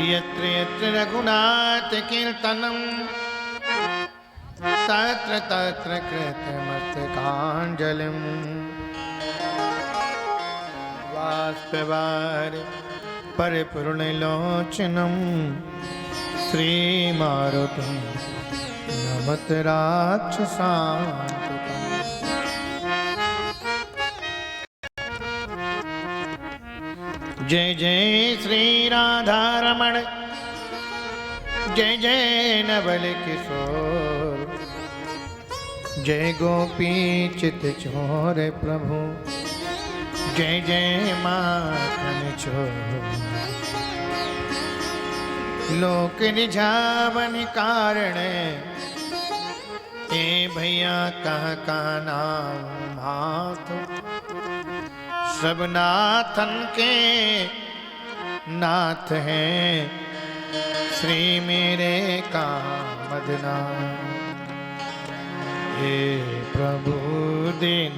यत्र यत्र रघुनाथ कीर्तनं तत्र तत्र कृतमस्तकाञ्जलिं बाष्पवारि परिपूर्णलोचनं श्रीमारुतं नमत राक्षसान्वितं। जय जय श्री राधा रमण, जय जय नवल किशोर, जय गोपी चित चोर प्रभु, जय जय माखन चोर। लोक रिझावन कारण ए भैया कह नाम हाथ, सब नाथन के नाथ हैं श्री मेरे कामदना। हे प्रभु दिन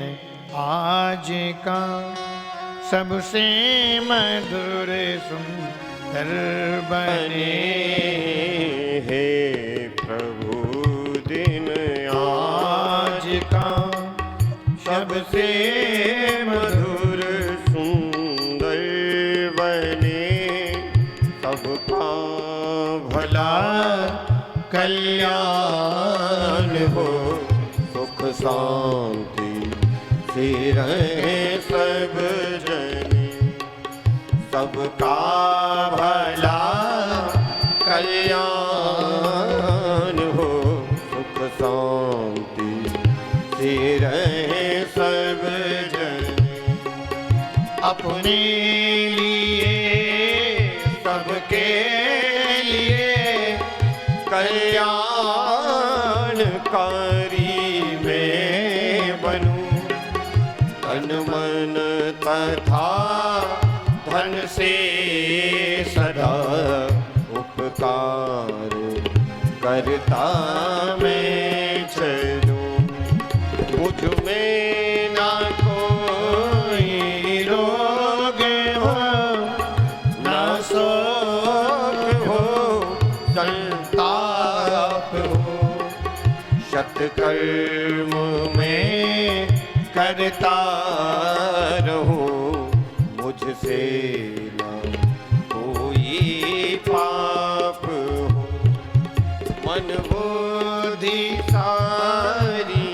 आज का सबसे मधुर सुंदर बने। हे प्रभु दिन आज का सबसे मधुर सुंदर बने, सबका भला कल्याण हो, सुख शांति से रहे सब जने, सबका भला कल्याण हो, सुख शांति से रहे सब जने। अपने लिए सबके लिए कल्याणकारी मैं बनूं, तन मन तथा धन से सदा उपकार करता मैं चलूं। मुझ में ना कोई रोग हो, ना शोक हो, संताप हो, सत्कर्म में करता रहूं, मुझसे ना कोई पाप हो। मन बुद्धि सारी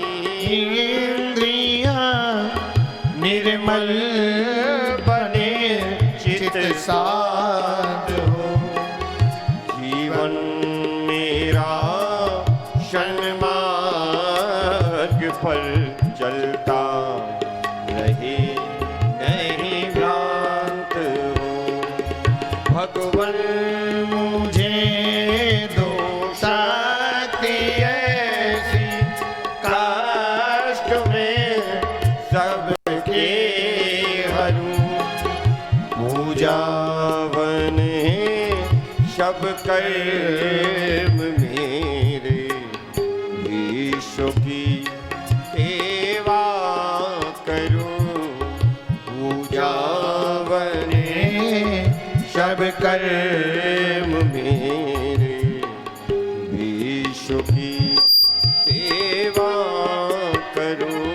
इंद्रियां निर्मल बने, चित साध हो। जीवन मेरा सन्मार्ग पर चलता रहे, नहीं भ्रांत हो। भगवन मुझे दो शक्ति ऐसी, काष्ठ में सबके हरू, पूजा बने सब कर्म मेरे, विश्व की सेवा करूं, पूजा बने सब कर्म मेरे, विश्व की सेवा करूं।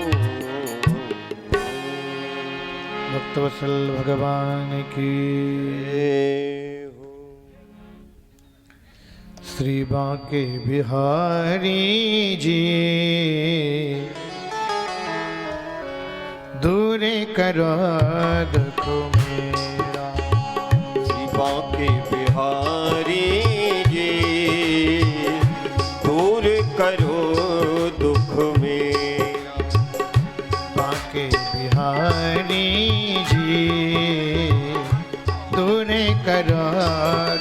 भक्तवत्सल भगवान की। श्री बांके बिहारी जी दूर करो दुख मेरा। श्री बांके बिहारी जी दूर करो दुख मेरा। बांके बिहारी जी दूर करो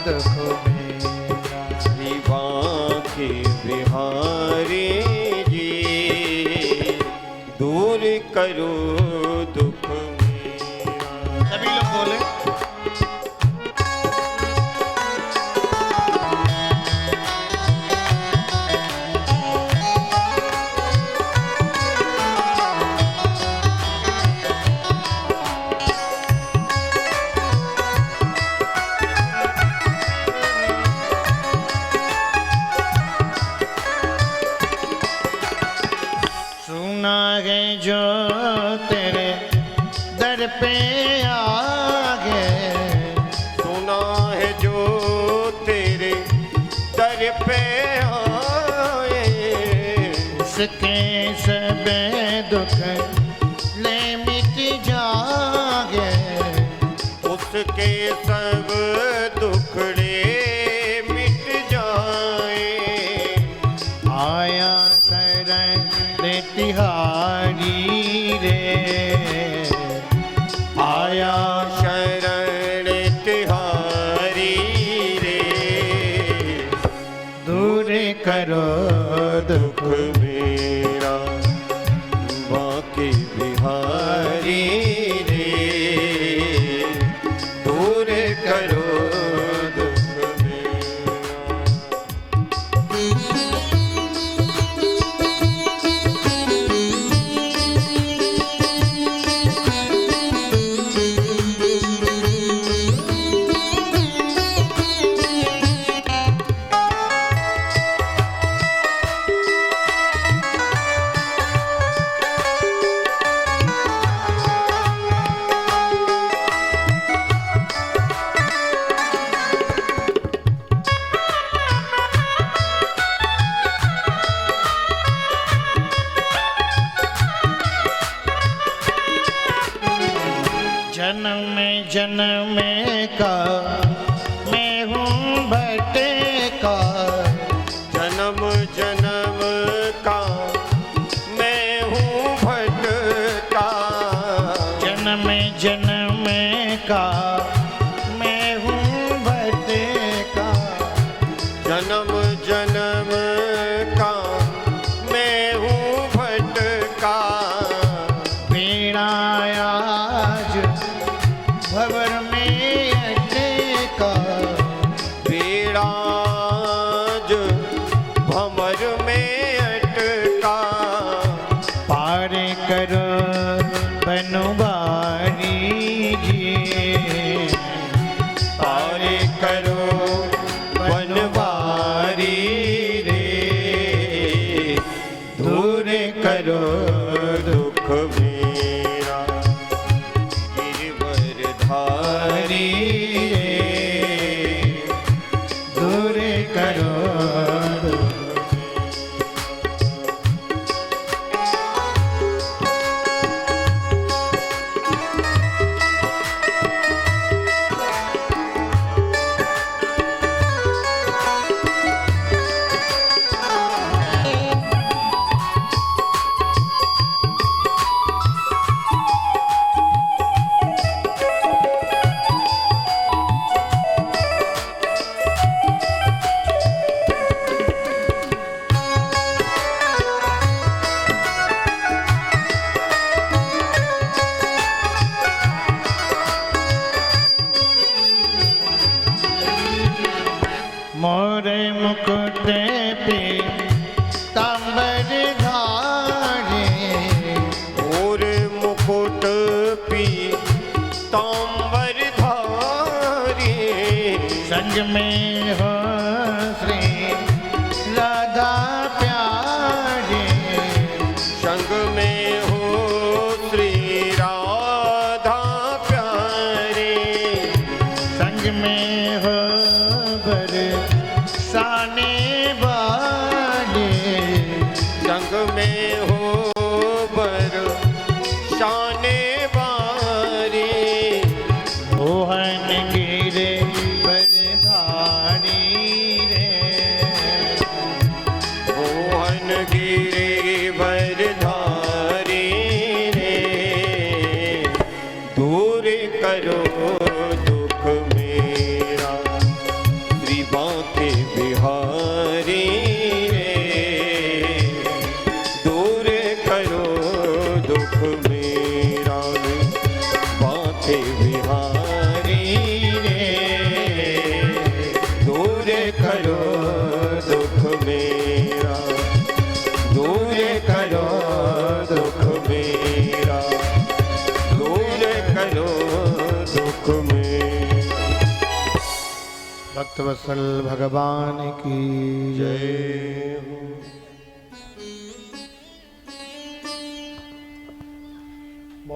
दुख मेरा। श्री बांके बिहारी जी दूर करो दुख मेरा। सभी लोग बोले। दर पे आगे, सुना है जो तेरे दर पे आए, उसके सब दुख ले मिट जागे, उसके सब दुखड़े मिट जाए। आया शरण तिहारी रे, आया शरण तिहारी रे, दूर करो दुख दुख मेरा बाके बिहारी रे, दूर करो दुख मेरा। जन्म का मैं हूँ भटका, जन्म जन्म का मैं हूँ भटका, जन्म जन्म का मैं हूँ भटका, जन्म जन्म का मैं हूँ भटका, पीड़ा आज भंवर में अटका, पीड़ा जो भंवर में अटका, पार करो बनवारी जी, पार करो बनवारी रे, दूर करो दुख मेरा गिरवरधारी रे, दूर करो मोरे मुकुट पे तांबर धारे, और मुकुट पी तांबर धारी, संग में हो श्री राधा प्यारे, संग में हो श्री राधा प्यारे, संग में हो बरसाने वाले, संग में हो बरसाने वाले, मोहन गिरे बरधारी रे, मोहन गिरे बरधारी रे, दूर करो दुख मेरा श्री बांके बिहारी रे, दूर करो दुख मेरा बांके बिहारी रे, दूर करो दुख मेरा, दूर करो दुख मेरा, दूर करो दुख मेरा। भक्तवत्सल भगवान की जय। जय हो।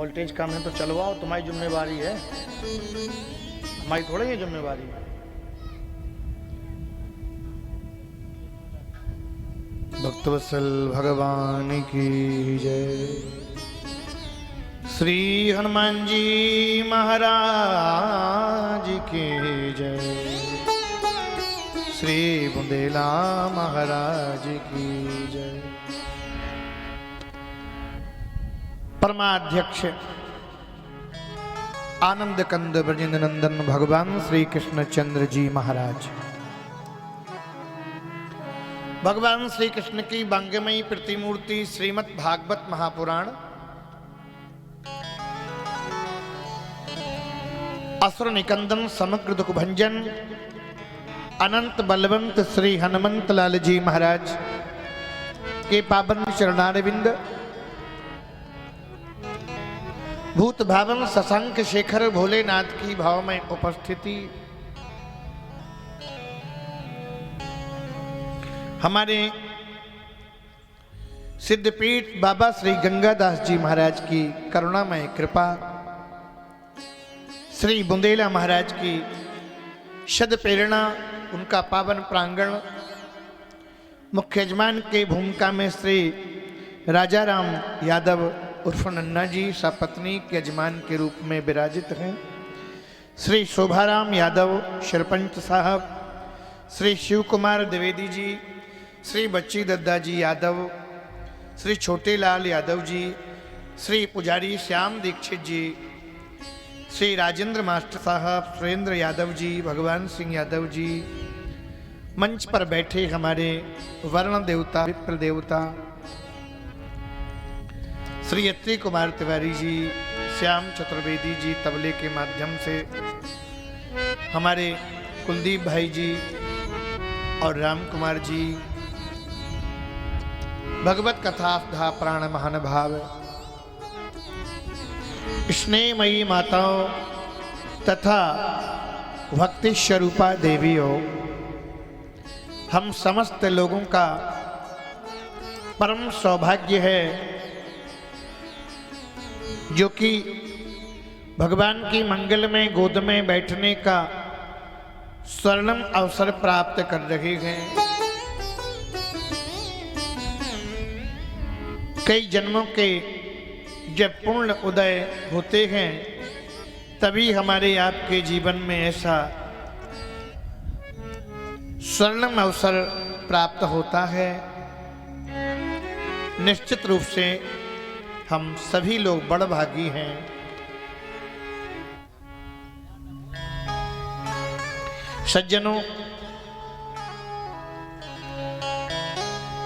वोल्टेज कम है तो चलवाओ, तुम्हारी जिम्मेवारी है, हमारी थोड़ी ये जिम्मेवारी है। भक्तवत्सल भगवान की जय। श्री हनुमान जी महाराज की जय। श्री बुंदेला महाराज की जय। परमाध्यक्ष आनंद कंद ब्रजेंद्र नंदन भगवान श्री कृष्ण चंद्र जी महाराज, भगवान श्री कृष्ण की वांग्मयी प्रतिमूर्ति श्रीमद् भागवत महापुराण असुर निकंदन समग्र दुख भंजन अनंत बलवंत श्री हनुमंत लाल जी महाराज के पावन चरणारविंद, भूत भावन शशांक शेखर भोलेनाथ की भाव में उपस्थिति, हमारे सिद्धपीठ बाबा श्री गंगादास जी महाराज की करुणामय कृपा, श्री बुंदेला महाराज की शद प्रेरणा, उनका पावन प्रांगण, मुख्य यजमान के भूमिका में श्री राजाराम यादव उर्फ नन्ना जी सपत्नी के यजमान के रूप में विराजित हैं। श्री शोभाराम यादव सरपंच साहब, श्री शिव कुमार द्विवेदी जी, श्री बच्ची दद्दा जी यादव, श्री छोटे लाल यादव जी, श्री पुजारी श्याम दीक्षित जी, श्री राजेंद्र मास्टर साहब, सुरेंद्र यादव जी, भगवान सिंह यादव जी, मंच पर बैठे हमारे वर्ण देवता विप्र देवता श्री अत्रि कुमार तिवारी जी, श्याम चतुर्वेदी जी तबले के माध्यम से, हमारे कुलदीप भाई जी और राम कुमार जी, भगवत कथा प्राण महानुभाव, स्नेहमयी माताओं तथा भक्ति स्वरूपा देवियों, हम समस्त लोगों का परम सौभाग्य है जो कि भगवान की मंगल में गोद में बैठने का स्वर्णिम अवसर प्राप्त कर रहे हैं। कई जन्मों के जब पूर्ण उदय होते हैं तभी हमारे आपके जीवन में ऐसा स्वर्णिम अवसर प्राप्त होता है। निश्चित रूप से हम सभी लोग बड़ भागी हैं। सज्जनों,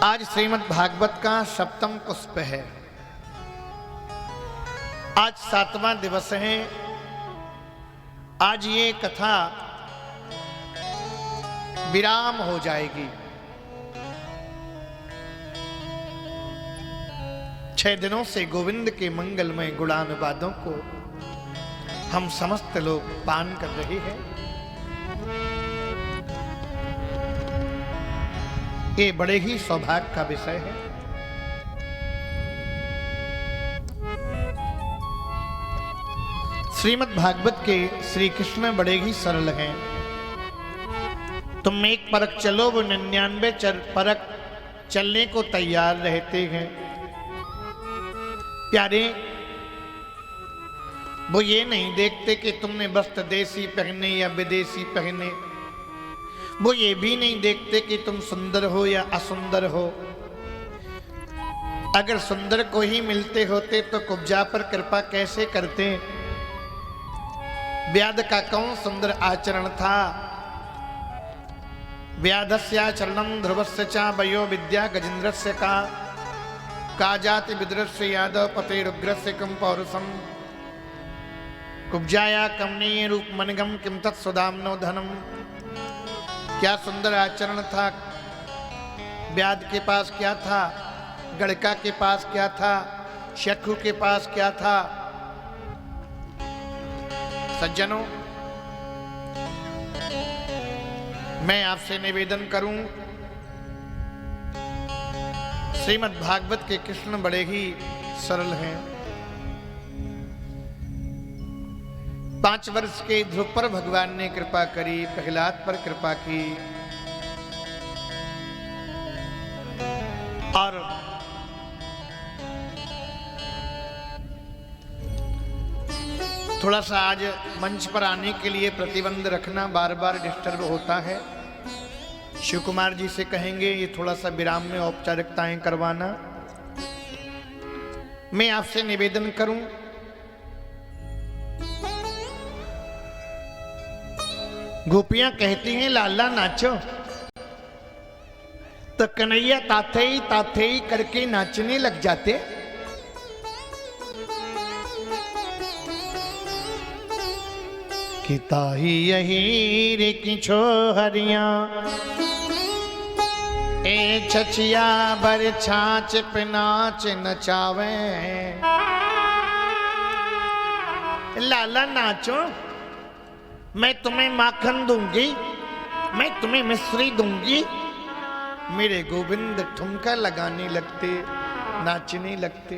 आज श्रीमद् भागवत का सप्तम पुष्प है। आज 7वां दिवस है। आज ये कथा विराम हो जाएगी। 6 दिनों से गोविंद के मंगलमय गुणानुवादों को हम समस्त लोग पान कर रहे हैं। ये बड़े ही सौभाग्य का विषय है। श्रीमद् भागवत के श्री कृष्ण बड़े ही सरल हैं। तुम एक परख चलो वो 99 परख चलने को तैयार रहते हैं। प्यारे, वो ये नहीं देखते कि तुमने वस्त्र देसी पहने या विदेशी पहने। वो ये भी नहीं देखते कि तुम सुंदर हो या असुंदर हो। अगर सुंदर को ही मिलते होते तो कुब्जा पर कृपा कैसे करते। व्याध का कौन सुंदर आचरण था। व्याधस्याचरणं ध्रुवस्य च वयो विद्या गजेन्द्रस्य का जाति विद्रस्य यादव पतेरुग्रस्य कम पौरुषम। कुब्जाया कमनीय रूप मनगम किम तत्सुदाम्नो धनम। क्या सुंदर आचरण था। व्याध के पास क्या था, गड़का के पास क्या था, शख्रु के पास क्या था। सज्जनों, मैं आपसे निवेदन करूं, श्रीमद् भागवत के कृष्ण बड़े ही सरल हैं। 5 वर्ष के ध्रुव पर भगवान ने कृपा करी, प्रहलाद पर कृपा की और थोड़ा सा आज मंच पर आने के लिए प्रतिबंध रखना, बार बार डिस्टर्ब होता है। शिव कुमार जी से कहेंगे ये थोड़ा सा विराम में औपचारिकताएं करवाना। मैं आपसे निवेदन करूं, गोपियां कहती हैं लाला नाचो, तो कन्हैया ताथे ही करके नाचने लग जाते। कि ताही यही रे की छोहरियां ए छछिया बर छाछ पे नाच नचावे। लाला नाचो, मैं तुम्हें माखन दूंगी, मैं तुम्हें मिश्री दूंगी। मेरे गोविंद ठुमका लगाने लगते, नाचने लगते।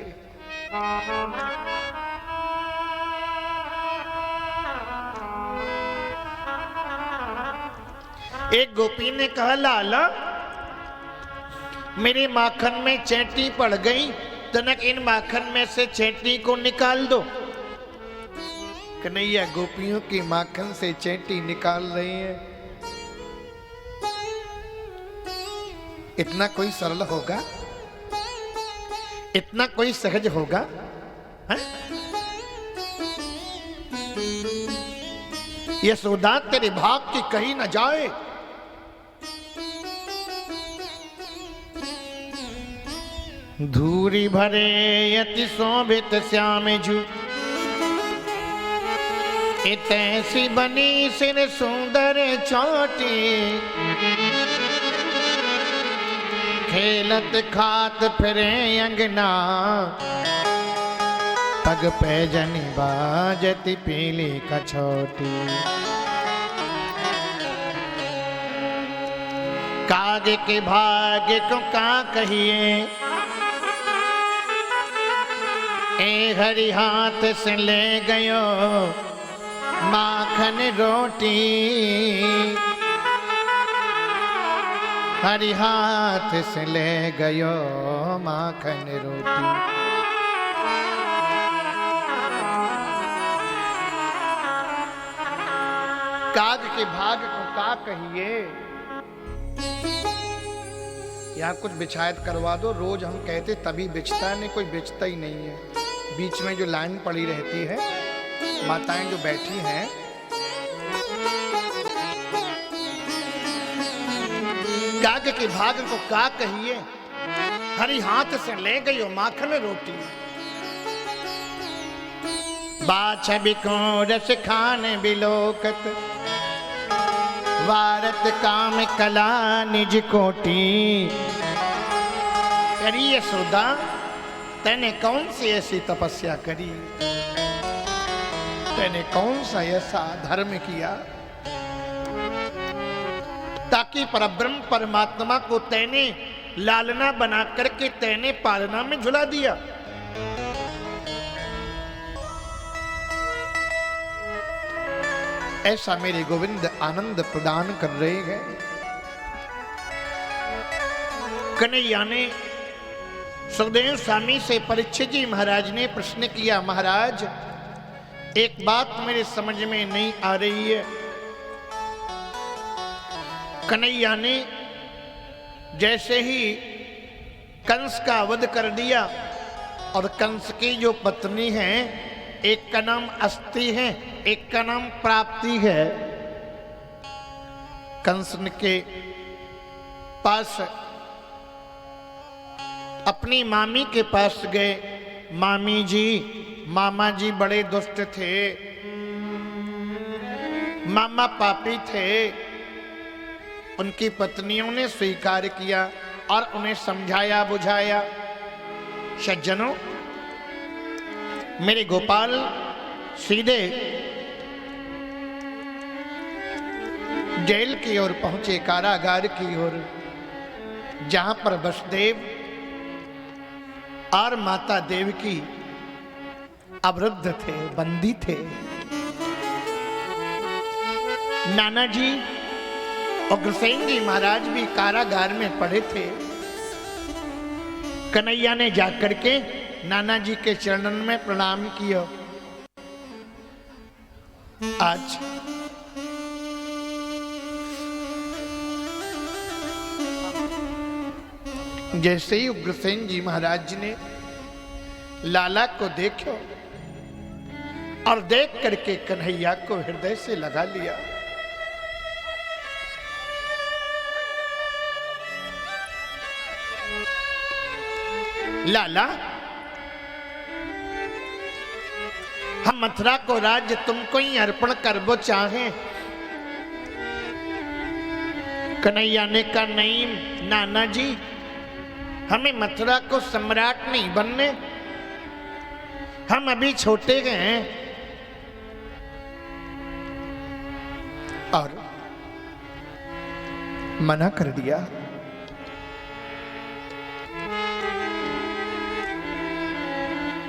एक गोपी ने कहा लाला मेरे माखन में चैंटी पड़ गई, तनक इन माखन में से चैंटी को निकाल दो। कन्हैया गोपियों की माखन से चैंटी निकाल रही है। इतना कोई सरल होगा? इतना कोई सहज होगा? है? यशोदा तेरे भाग की कही न जाए। धूरी भरे यति शोभित श्याम जू, इतैसी बनी सिर सुंदर चोटी। खेलत खात फिरे अंगना, पग पे जनी बाजती पीली कछोटी। कागे के भाग्य को का कहिए, ए हरि हाथ से ले गयो माखन रोटी। हरि हाथ से ले गयो माखन रोटी। काग के भाग को का कहिए। यहाँ कुछ बिछायत करवा दो, रोज हम कहते तभी बिछता नहीं, कोई बिछता ही नहीं है। बीच में जो लाइन पड़ी रहती है, माताएं जो बैठी हैं, काग के भाग को का कहिए। हरि हाथ से ले गई माखन रोटी। बाछ बिको रस खान बिलोकत, वारत काम कला निज कोटी। करी यशोदा तैने कौन सी ऐसी तपस्या करी, तैने कौन सा ऐसा धर्म किया ताकि परब्रह्म परमात्मा को तैने लालना बना करके तैने पालना में झुला दिया। ऐसा मेरे गोविंद आनंद प्रदान कर रहे हैं। कन्हैया ने सुखदेव स्वामी से परीक्षित जी महाराज ने प्रश्न किया, महाराज एक बात मेरे समझ में नहीं आ रही है। कन्हैया ने जैसे ही कंस का वध कर दिया और कंस की जो पत्नी है, एक का नाम अस्ति है, एक का नाम प्राप्ति है, कंस के पास अपनी मामी के पास गए। मामी जी, मामा जी बड़े दुष्ट थे, मामा पापी थे। उनकी पत्नियों ने स्वीकार किया और उन्हें समझाया बुझाया। सज्जनों, मेरे गोपाल सीधे जेल की ओर पहुंचे, कारागार की ओर, जहां पर वसुदेव और माता देवकी अवरुद्ध थे, बंदी थे। नाना जी उग्रसेन जी महाराज भी कारागार में पड़े थे। कन्हैया ने जाकर के नाना जी के चरणन में प्रणाम किया। आज जैसे ही उग्रसेन जी महाराज ने लाला को देखो और देख करके कन्हैया को हृदय से लगा लिया। लाला, हम मथुरा को राज्य तुमको ही अर्पण करबो चाहे। कन्हैया ने कहा नहीं नाना जी, हमें मथुरा को सम्राट नहीं बनने, हम अभी छोटे गए हैं। और मना कर दिया।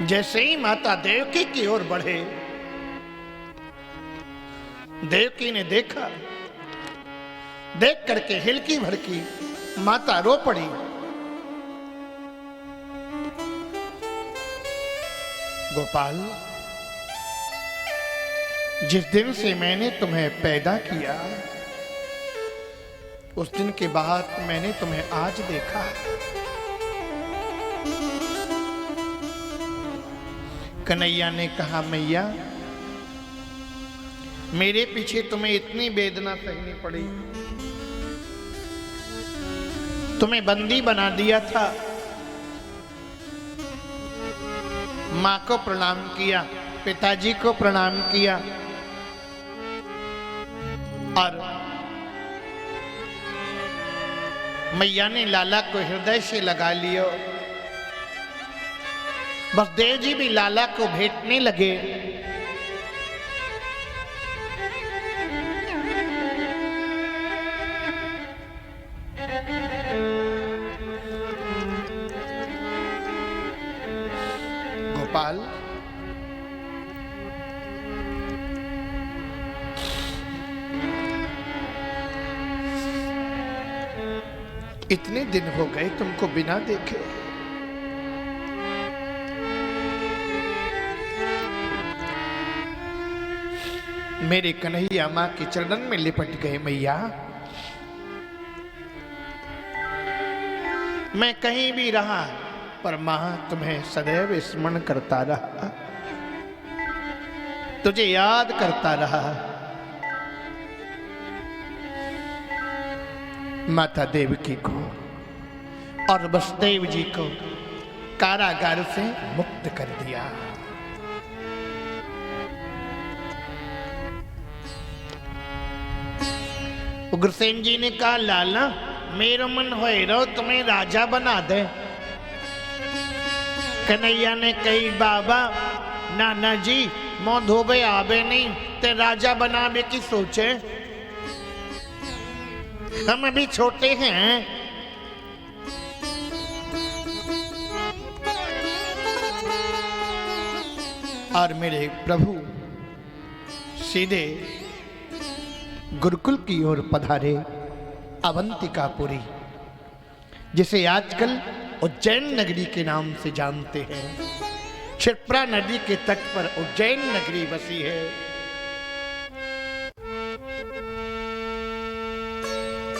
जैसे ही माता देवकी की ओर बढ़े, देवकी ने देखा, देख करके हिलकी भड़की माता रो पड़ी। गोपाल, जिस दिन से मैंने तुम्हें पैदा किया, उस दिन के बाद मैंने तुम्हें आज देखा। कन्हैया ने कहा मैया, मेरे पीछे तुम्हें इतनी वेदना सहनी पड़ी, तुम्हें बंदी बना दिया था। माँ को प्रणाम किया, पिताजी को प्रणाम किया और मैया ने लाला को हृदय से लगा लिया। बस देव जी भी लाला को भेंटने लगे। गोपाल, इतने दिन हो गए तुमको बिना देखे। मेरे कन्हैया मां के चरणन में लिपट गए। मैया, मैं कहीं भी रहा पर मां तुम्हें सदैव स्मरण करता रहा, तुझे याद करता रहा। माता देवकी को और वसुदेव जी को कारागार से मुक्त कर दिया। उग्रसेन जी ने कहा लाला, मेरा मन होए रो तुम्हें राजा बना दे। कन्हैया ने कही बाबा नाना जी मोह धोबे आबे नहीं ते राजा बनावे की सोचे, हम अभी छोटे हैं। और मेरे प्रभु सीधे गुरुकुल की ओर पधारे। अवंतिकापुरी, जिसे आजकल उज्जैन नगरी के नाम से जानते हैं। क्षिप्रा नदी के तट पर उज्जैन नगरी बसी है।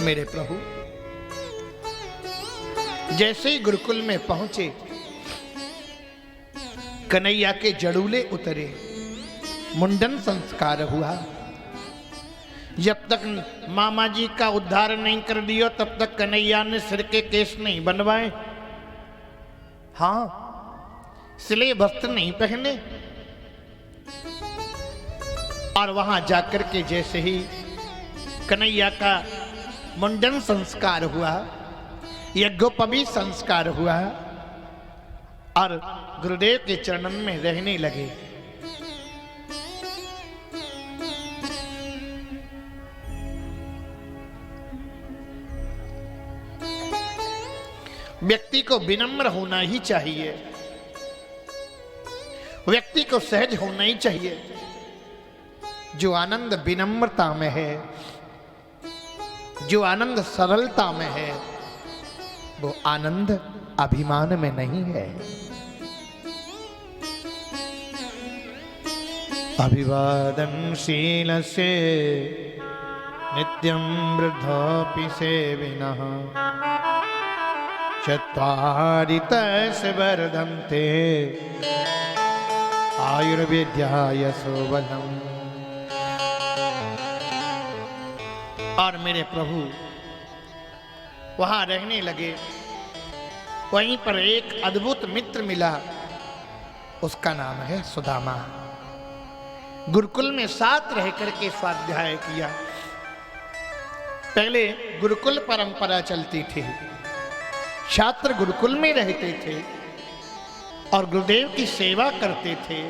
मेरे प्रभु जैसे ही गुरुकुल में पहुंचे, कन्हैया के जड़ूले उतरे, मुंडन संस्कार हुआ। जब तक मामा जी का उद्धार नहीं कर दिया तब तक कन्हैया ने सिर के केस नहीं बनवाए। हाँ, सिले वस्त्र नहीं पहने। और वहां जाकर के जैसे ही कन्हैया का मुंडन संस्कार हुआ, यज्ञोपवीत संस्कार हुआ और गुरुदेव के चरणन में रहने लगे। व्यक्ति को विनम्र होना ही चाहिए, व्यक्ति को सहज होना ही चाहिए। जो आनंद विनम्रता में है, जो आनंद सरलता में है, वो आनंद अभिमान में नहीं है। अभिवादनशील से नित्यं वृद्धोऽपि सेविनः चत्वारि तस्य वर्धन्ते आयुर्विद्याय सुबलम्। और मेरे प्रभु वहां रहने लगे। वहीं पर एक अद्भुत मित्र मिला, उसका नाम है सुदामा। गुरुकुल में साथ रह करके स्वाध्याय किया। पहले गुरुकुल परंपरा चलती थी, छात्र गुरुकुल में रहते थे और गुरुदेव की सेवा करते थे।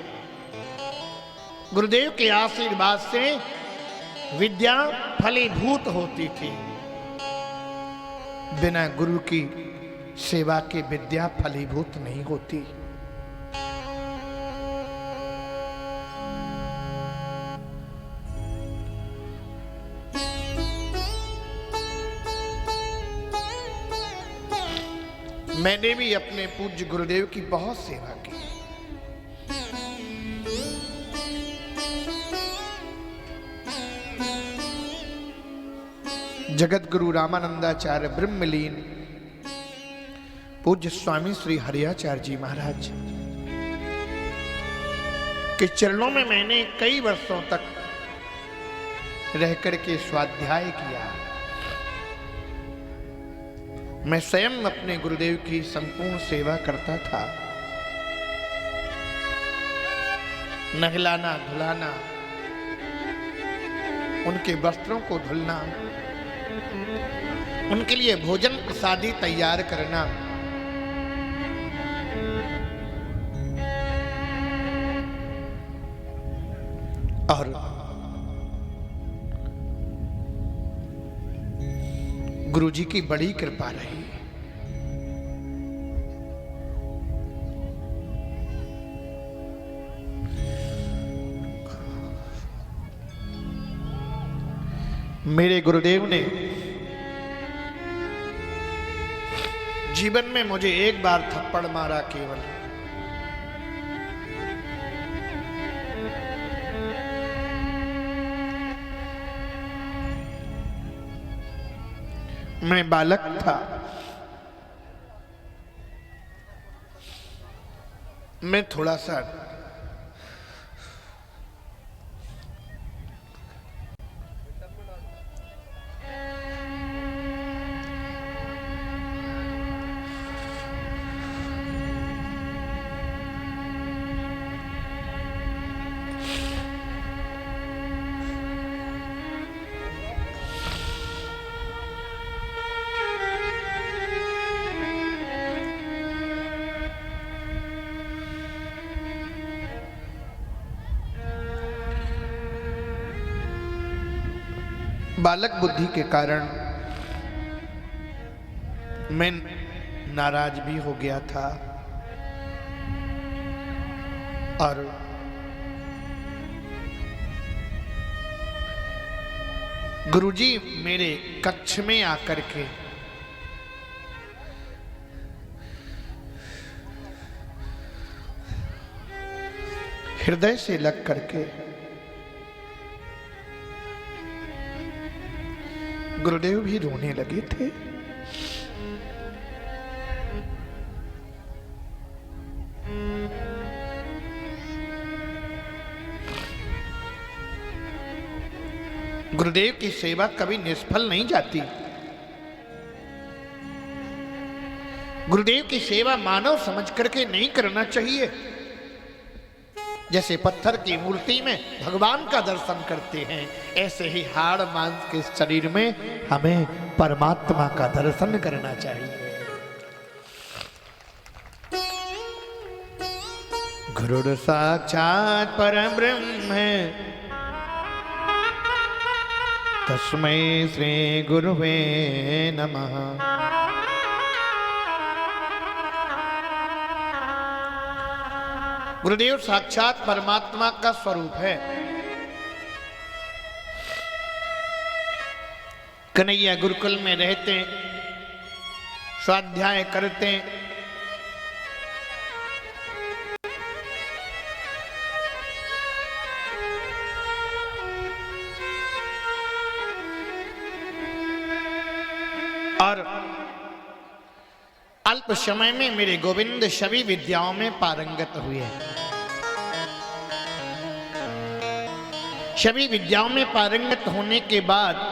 गुरुदेव के आशीर्वाद से विद्या फलीभूत होती थी। बिना गुरु की सेवा के विद्या फलीभूत नहीं होती। मैंने भी अपने पूज्य गुरुदेव की बहुत सेवा की। जगत गुरु रामानंदाचार्य ब्रह्मलीन पूज्य स्वामी श्री हरियाचार्य जी महाराज के चरणों में मैंने कई वर्षों तक रह करके स्वाध्याय किया। मैं स्वयं अपने गुरुदेव की संपूर्ण सेवा करता था। नहलाना धुलाना, उनके वस्त्रों को धुलना, उनके लिए भोजन प्रसादी तैयार करना, और गुरुजी की बड़ी कृपा रही। मेरे गुरुदेव ने जीवन में मुझे एक बार थप्पड़ मारा केवल। मैं बालक था। मैं थोड़ा सा बालक बुद्धि के कारण मैं नाराज भी हो गया था और गुरुजी मेरे कक्ष में आकर के हृदय से लग करके गुरुदेव भी रोने लगे थे। गुरुदेव की सेवा कभी निष्फल नहीं जाती। गुरुदेव की सेवा मानव समझ करके नहीं करना चाहिए। जैसे पत्थर की मूर्ति में भगवान का दर्शन करते हैं, ऐसे ही हाड़ मांस के शरीर में हमें परमात्मा का दर्शन करना चाहिए। गुरु साक्षात् परम ब्रह्म तस्मै श्री गुरुवे नमः। गुरुदेव साक्षात परमात्मा का स्वरूप है। कन्हैया गुरुकुल में रहते, स्वाध्याय करते, और अल्प समय में मेरे गोविंद सभी विद्याओं में पारंगत हुए। सभी विद्याओं में पारंगत होने के बाद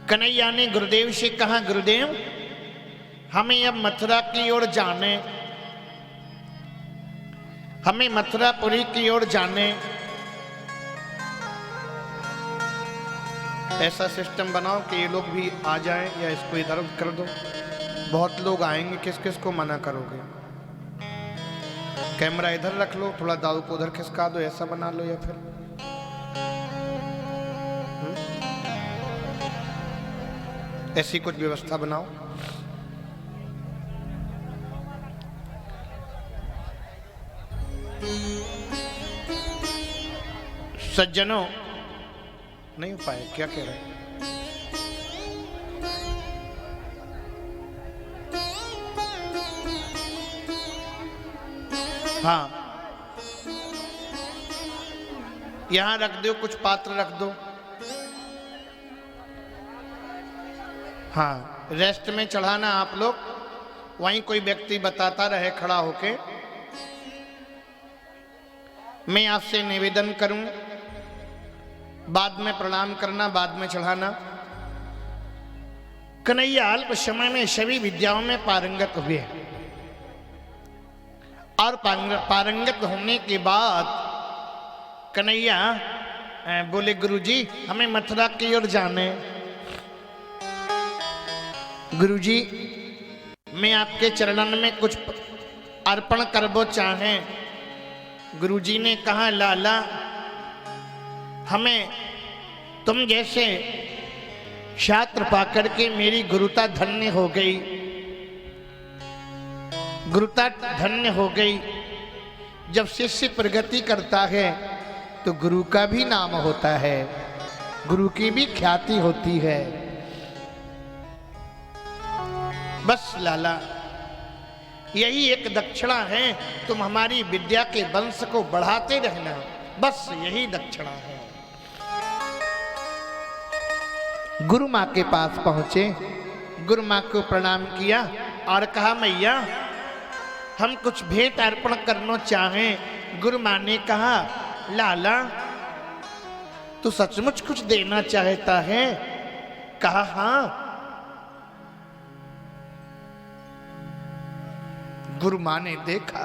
कन्हैया ने गुरुदेव से कहा, गुरुदेव हमें अब मथुरा की ओर जाने, हमें मथुरापुरी की ओर जाने। ऐसा सिस्टम बनाओ कि ये लोग भी आ जाएं या इसको इधर कर दो। बहुत लोग आएंगे, किस किस को मना करोगे? कैमरा इधर रख लो, थोड़ा दाऊ को उधर खिसका दो, ऐसा बना लो। या फिर ऐसी कुछ व्यवस्था बनाओ। सज्जनों, नहीं हो पाए, क्या कह रहे हैं? हाँ, यहां रख दो, कुछ पात्र रख दो। हाँ, रेस्ट में चढ़ाना आप लोग, वहीं कोई व्यक्ति बताता रहे खड़ा होके। मैं आपसे निवेदन करूं, बाद में प्रणाम करना, बाद में चढ़ाना। कन्हैया अल्प समय में सभी विद्याओं में पारंगत हुए और पारंगत होने के बाद कन्हैया बोले, गुरुजी हमें मथुरा की ओर जाने। गुरुजी मैं आपके चरणन में कुछ अर्पण करबो चाहे। गुरुजी ने कहा, लाला हमें तुम जैसे छात्र पाकर के मेरी गुरुता धन्य हो गई, गुरुता धन्य हो गई। जब शिष्य प्रगति करता है तो गुरु का भी नाम होता है, गुरु की भी ख्याति होती है। बस लाला यही एक दक्षिणा है, तुम हमारी विद्या के वंश को बढ़ाते रहना, बस यही दक्षिणा है। गुरु माँ के पास पहुंचे, गुरु माँ को प्रणाम किया और कहा, मैया हम कुछ भेंट अर्पण करना चाहें। गुरु माँ ने कहा, लाला तू सचमुच कुछ देना चाहता है? कहा, हाँ। गुरु माँ ने देखा,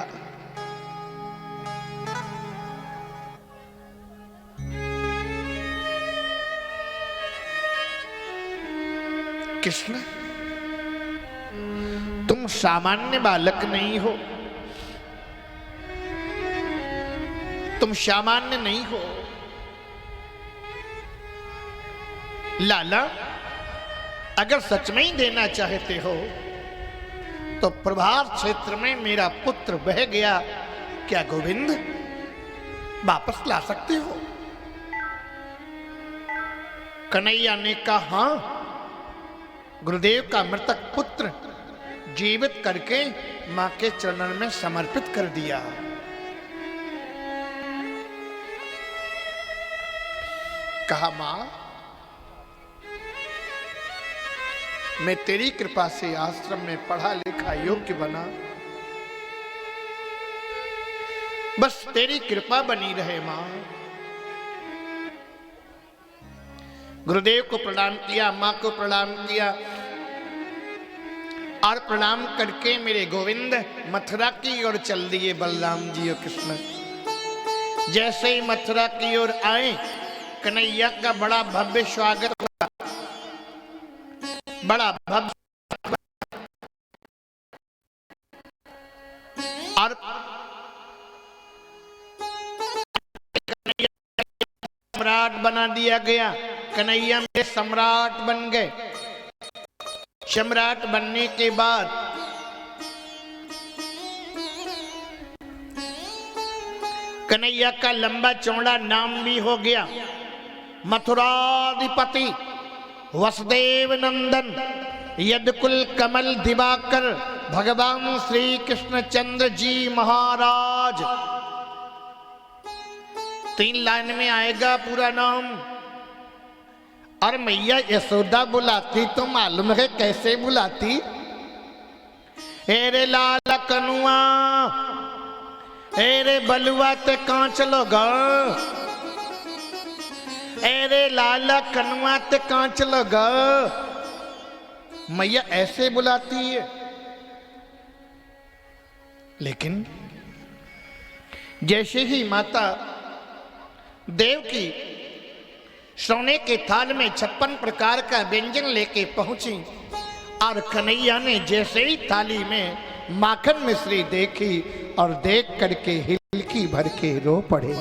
कृष्ण तुम सामान्य बालक नहीं हो, तुम सामान्य नहीं हो। लाला अगर सच में ही देना चाहते हो तो प्रभास क्षेत्र में मेरा पुत्र बह गया, क्या गोविंद वापस ला सकते हो? कन्हैया ने कहा, हाँ, गुरुदेव का मृतक पुत्र जीवित करके मां के चरणों में समर्पित कर दिया। कहा, मां मैं तेरी कृपा से आश्रम में पढ़ा लिखा योग्य बना, बस तेरी कृपा बनी रहे मां। गुरुदेव को प्रणाम किया, मां को प्रणाम किया और प्रणाम करके मेरे गोविंद मथुरा की ओर चल दिए। बलराम जी और कृष्ण जैसे ही मथुरा की ओर आए, कन्हैया का बड़ा भव्य स्वागत हुआ, बड़ा भव्य, और सम्राट बना दिया गया। कन्हैया में सम्राट बन गए। सम्राट बनने के बाद कन्हैया का लंबा चौड़ा नाम भी हो गया, मथुराधिपति। वसुदेव नंदन यदकुल कमल दिवाकर भगवान श्री कृष्ण चंद्र जी महाराज। 3 लाइन में आएगा पूरा नाम। और मैया यशोदा बुलाती तो मालूम है कैसे बुलाती। एरे लाल कनुआ, एरे बलुआ ते कांच लोगा, एरे लाला कनुआ ते कांच लोगा। मैया ऐसे बुलाती है। लेकिन जैसे ही माता देवकी सोने के थाल में 56 प्रकार का व्यंजन लेके पहुंची और कन्हैया ने जैसे ही थाली में माखन मिश्री देखी और देख करके हिलकी भर के रो पड़े।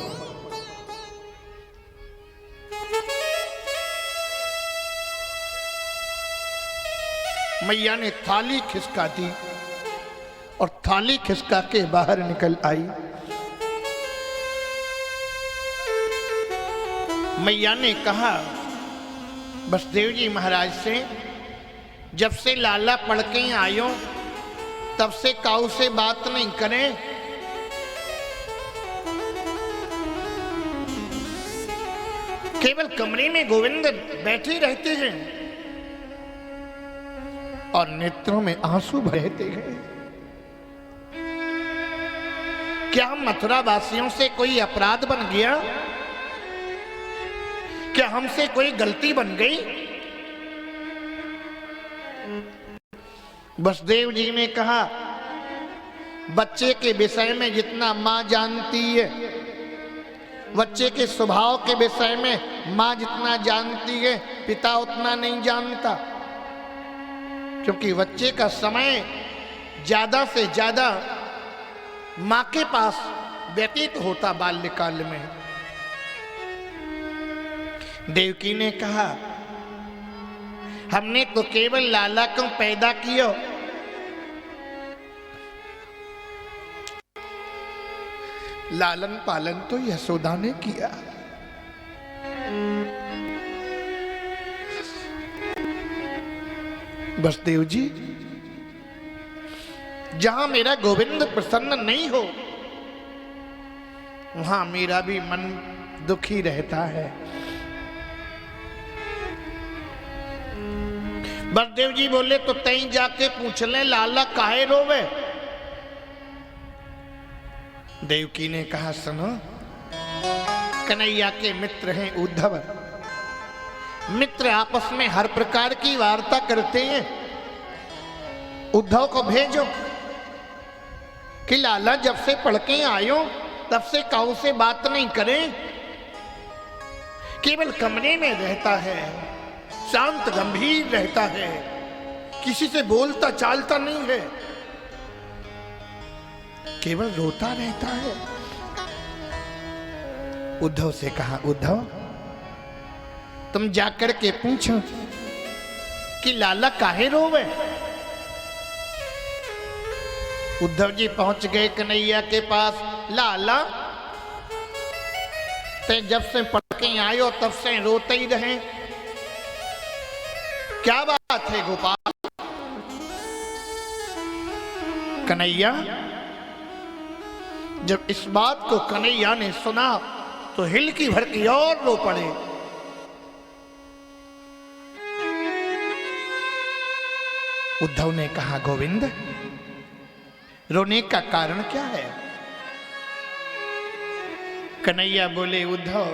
मैया ने थाली खिसका दी और थाली खिसका के बाहर निकल आई। मैया ने कहा वसुदेव जी महाराज से, जब से लाला पढ़ के आयो तब से काऊ से बात नहीं करें। केवल कमरे में गोविंद बैठे रहते हैं और नेत्रों में आंसू बहते हैं। क्या मथुरा वासियों से कोई अपराध बन गया? क्या हमसे कोई गलती बन गई? वसुदेव जी ने कहा, बच्चे के विषय में जितना मां जानती है, बच्चे के स्वभाव के विषय में मां जितना जानती है, पिता उतना नहीं जानता। क्योंकि बच्चे का समय ज्यादा से ज्यादा मां के पास व्यतीत होता बाल्यकाल में। देवकी ने कहा, हमने तो केवल लाला को पैदा किया, लालन पालन तो यशोदा ने किया। वसुदेव जी, जहां मेरा गोविंद प्रसन्न नहीं हो वहां मेरा भी मन दुखी रहता है। वसुदेव जी बोले, तो तई जाके पूछ ले लाला काहे रोवे। देवकी ने कहा, सुनो, कन्हैया के मित्र हैं उद्धव। मित्र आपस में हर प्रकार की वार्ता करते हैं। उद्धव को भेजो कि लाला जब से पढ़ के आयो तब से काऊ से बात नहीं करें, केवल कमरे में रहता है, शांत गंभीर रहता है, किसी से बोलता चालता नहीं है, केवल रोता रहता है। उद्धव से कहा, उद्धव तुम जाकर के पूछो कि लाला काहे रोवे। उद्धव जी पहुंच गए कन्हैया के पास। लाला ते जब से पढ़ के आयो तब से रोते ही रहे, क्या बात है गोपाल? कन्हैया, जब इस बात को कन्हैया ने सुना तो हिलकी भर की और रो पड़े। उद्धव ने कहा, गोविंद रोने का कारण क्या है? कन्हैया बोले, उद्धव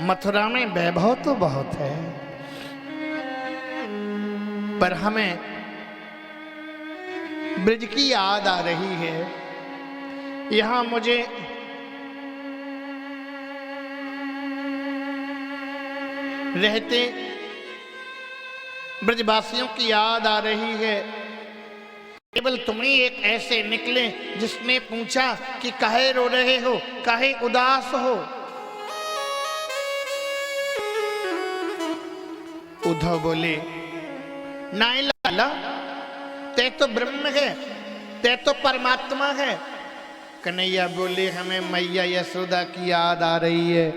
मथुरा में वैभव तो बहुत है, पर हमें ब्रज की याद आ रही है। यहां मुझे रहते ब्रजवासियों की याद आ रही है। केवल तुम ही एक ऐसे निकले जिसने पूछा कि काहे रो रहे हो, काहे उदास हो। उद्धव बोले, नाई लाला, ते तो ब्रह्म है, ते तो परमात्मा है। कन्हैया बोले, हमें मैया यशोदा की याद आ रही है।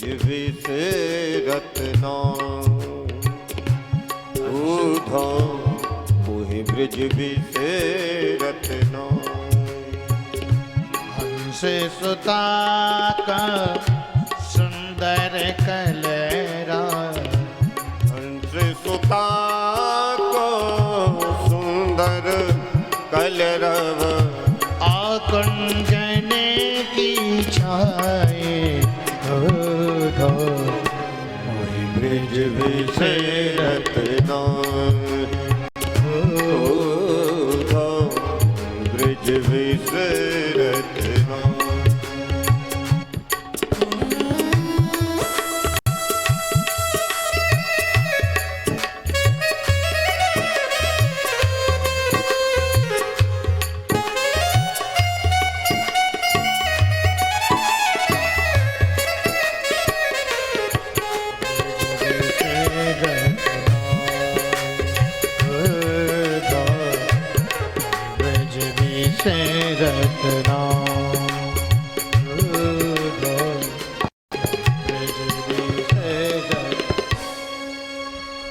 ब्रिज विसरत नाम, उद्धव मोहि ब्रिज विसरत नाम। हंस सुता का सुंदर कलरा, हंस सुता को सुंदर कलरव, आकुंजन की छाए मोहि ब्रिज विसरत नाम, उद्धव ब्रिज विसरत नाम।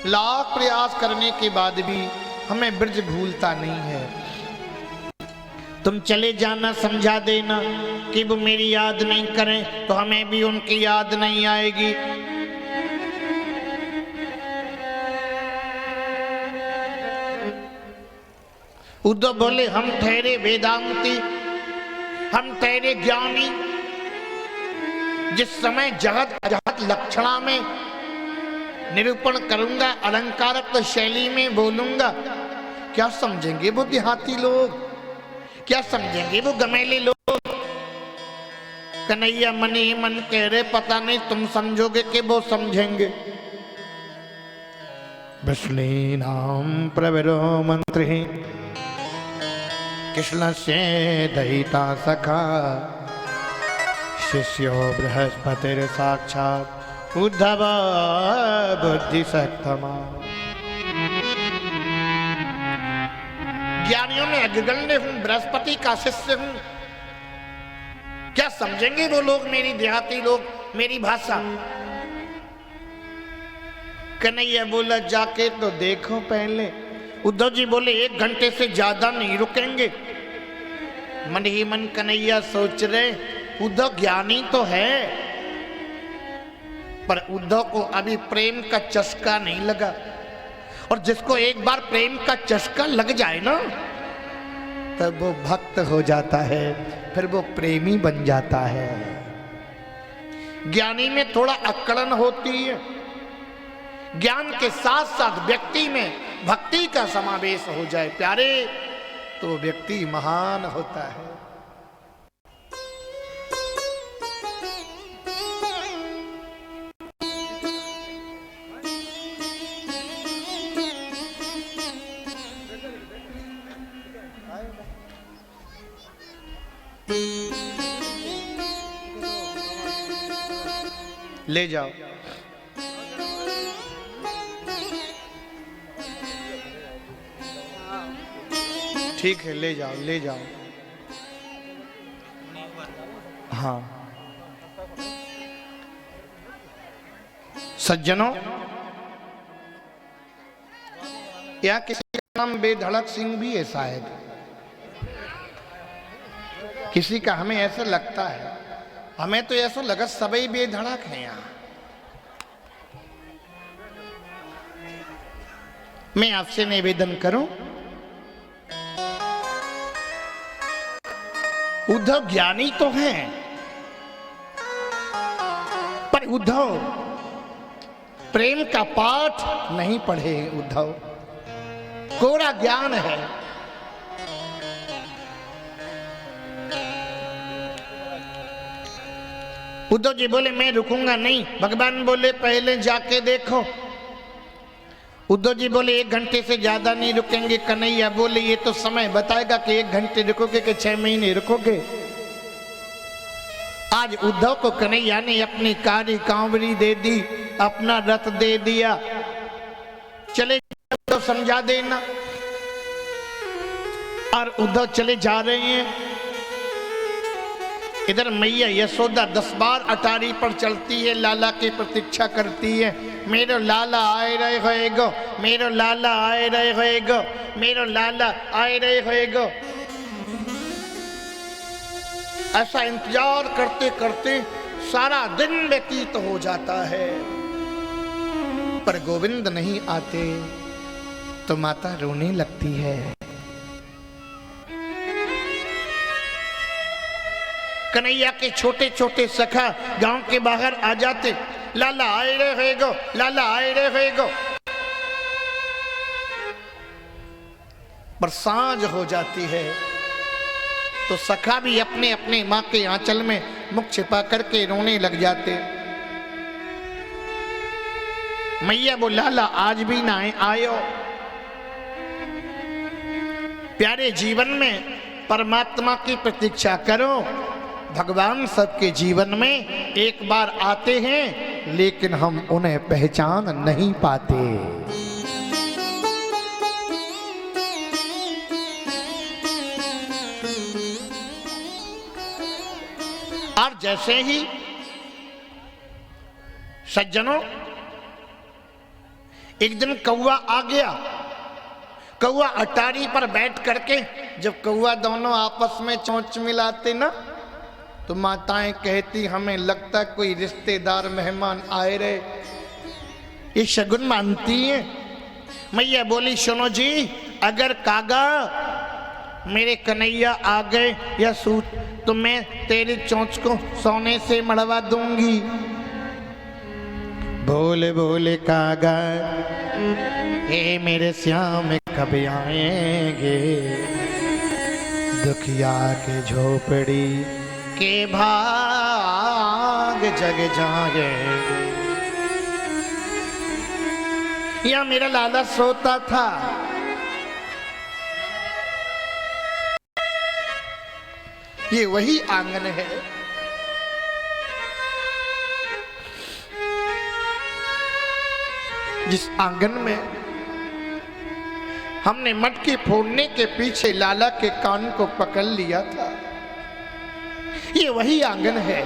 लाख प्रयास करने के बाद भी हमें ब्रज भूलता नहीं है। तुम चले जाना, समझा देना कि वो मेरी याद नहीं करें तो हमें भी उनकी याद नहीं आएगी। उद्धव बोले हम ठहरे वेदांती, हम ठहरे ज्ञानी, जिस समय जगत अजहत लक्षणा में निरूपण करूंगा, अलंकारक शैली में बोलूंगा, क्या समझेंगे वो देहाती लोग, क्या समझेंगे वो गमेले लोग। कन्हैया मन ही मन कह रहे पता नहीं तुम समझोगे कि वो समझेंगे। वृष्णीनां प्रवरो मंत्री कृष्ण से दयिता सखा, शिष्यो बृहस्पतिर साक्षात उद्धव बुद्धि सत्तमा। ज्ञानियों में अग्रगण्य हूं, बृहस्पति का शिष्य हूं, क्या समझेंगे वो लोग, मेरी देहाती लोग, मेरी भाषा। कन्हैया बोला जाके तो देखो पहले। उद्धव जी बोले 1 घंटे से ज्यादा नहीं रुकेंगे। मन ही मन कन्हैया सोच रहे उद्धव ज्ञानी तो है, पर उद्धव को अभी प्रेम का चस्का नहीं लगा, और जिसको एक बार प्रेम का चस्का लग जाए ना तब वो भक्त हो जाता है, फिर वो प्रेमी बन जाता है। ज्ञानी में थोड़ा अक्कड़न होती है, ज्ञान के साथ साथ व्यक्ति में भक्ति का समावेश हो जाए प्यारे तो व्यक्ति महान होता है। ले जाओ, ठीक है, ले जाओ ले जाओ। हाँ सज्जनों, या किसी का नाम बेधड़क सिंह भी है शायद, किसी का, हमें ऐसा लगता है, हमें तो ऐसा लगा सभी बेधड़क हैं यहाँ। मैं आपसे निवेदन करूं, उद्धव ज्ञानी तो हैं, पर उद्धव प्रेम का पाठ नहीं पढ़े। उद्धव कोरा ज्ञान है। उद्धव जी बोले मैं रुकूंगा नहीं। भगवान बोले पहले जाके देखो। उद्धव जी बोले 1 घंटे से ज्यादा नहीं रुकेंगे। कन्हैया बोले ये तो समय बताएगा कि 1 घंटे रुकोगे कि 6 महीने रुकोगे। आज उद्धव को कन्हैया ने अपनी कारी कांवरी दे दी, अपना रथ दे दिया, चले तो समझा देना। और उद्धव चले जा रहे हैं। इधर मैया यशोदा 10 बार अटारी पर चलती है, लाला की प्रतीक्षा करती है। मेरो लाला आए रहे होएगो, मेरो लाला आए रहे होएगो, मेरो लाला आए रहे होएगो। ऐसा इंतजार करते करते सारा दिन व्यतीत हो जाता है, पर गोविंद नहीं आते तो माता रोने लगती है। कन्हैया के छोटे छोटे सखा गांव के बाहर आ जाते, लाला आए रे होएगो, लाला आए रे होएगो। पर सांझ हो जाती है तो सखा भी अपने अपने माँ के आंचल में मुख छिपा करके रोने लग जाते। मैया वो लाला आज भी ना आयो। प्यारे जीवन में परमात्मा की प्रतीक्षा करो। भगवान सबके जीवन में एक बार आते हैं, लेकिन हम उन्हें पहचान नहीं पाते। और जैसे ही सज्जनों एक दिन कौवा आ गया। कौवा अटारी पर बैठ करके जब कौवा दोनों आपस में चोंच मिलाते ना, तो माताएं कहती हमें लगता कोई रिश्तेदार मेहमान आए रहे। ये शगुन मानती है। मैया बोली सुनो जी, अगर कागा मेरे कन्हैया आ गए या सूत तो मैं तेरी चोंच को सोने से मड़वा दूंगी। बोले बोले कागा हे मेरे श्याम कब आएंगे, दुखिया के झोपड़ी के भाग जग जाएंगे। या मेरा लाला सोता था, ये वही आंगन है जिस आंगन में हमने मटकी फोड़ने के पीछे लाला के कान को पकड़ लिया था। ये वही आंगन है।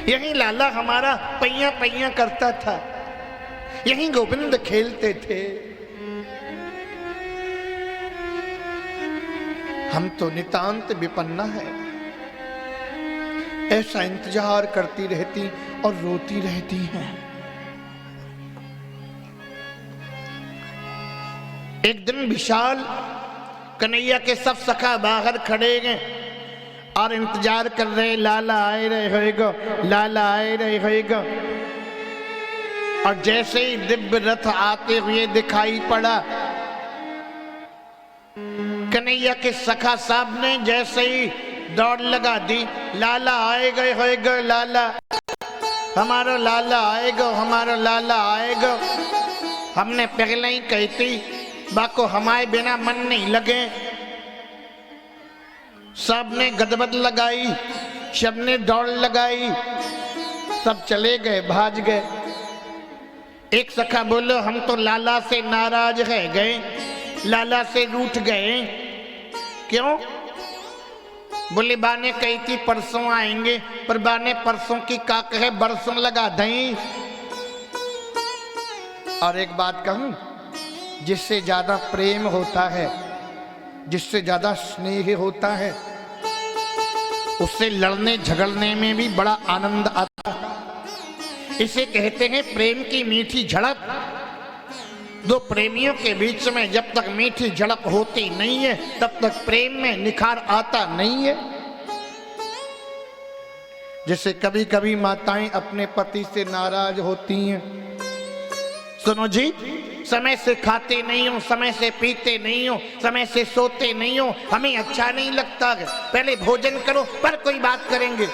यहीं लाला हमारा पैया पैया करता था, यहीं गोविंद खेलते थे। हम तो नितांत विपन्ना है। ऐसा इंतजार करती रहती और रोती रहती हैं। एक दिन विशाल कन्हैया के सब सखा बाहर खड़े गए और इंतजार कर रहे, लाला आए रहे होएगा, लाला आए रहे होएगा। और जैसे ही दिव्य रथ आते हुए दिखाई पड़ा, कन्हैया के सखा साहब ने जैसे ही दौड़ लगा दी, लाला आए गए होएगा, लाला हमारा लाला आएगा, हमारा लाला आएगा। हमने पहले ही कहती बाको हमारे बिना मन नहीं लगे। सब ने गदबद लगाई, सब ने दौड़ लगाई, सब चले गए, भाज गए। एक सखा बोलो हम तो लाला से नाराज है गए, लाला से रूठ गए। क्यों? बोले बा ने कही थी परसों आएंगे, पर बा ने परसों की का कहे बरसों लगा दें। और एक बात कहूं, जिससे ज्यादा प्रेम होता है, जिससे ज्यादा स्नेह होता है, उससे लड़ने झगड़ने में भी बड़ा आनंद आता है। इसे कहते हैं प्रेम की मीठी झड़प। दो प्रेमियों के बीच में जब तक मीठी झड़प होती नहीं है, तब तक प्रेम में निखार आता नहीं है। जैसे कभी कभी माताएं अपने पति से नाराज होती हैं, सुनो जी समय से खाते नहीं हो, समय से पीते नहीं हो, समय से सोते नहीं हो, हमें अच्छा नहीं लगता है, पहले भोजन करो पर कोई बात करेंगे।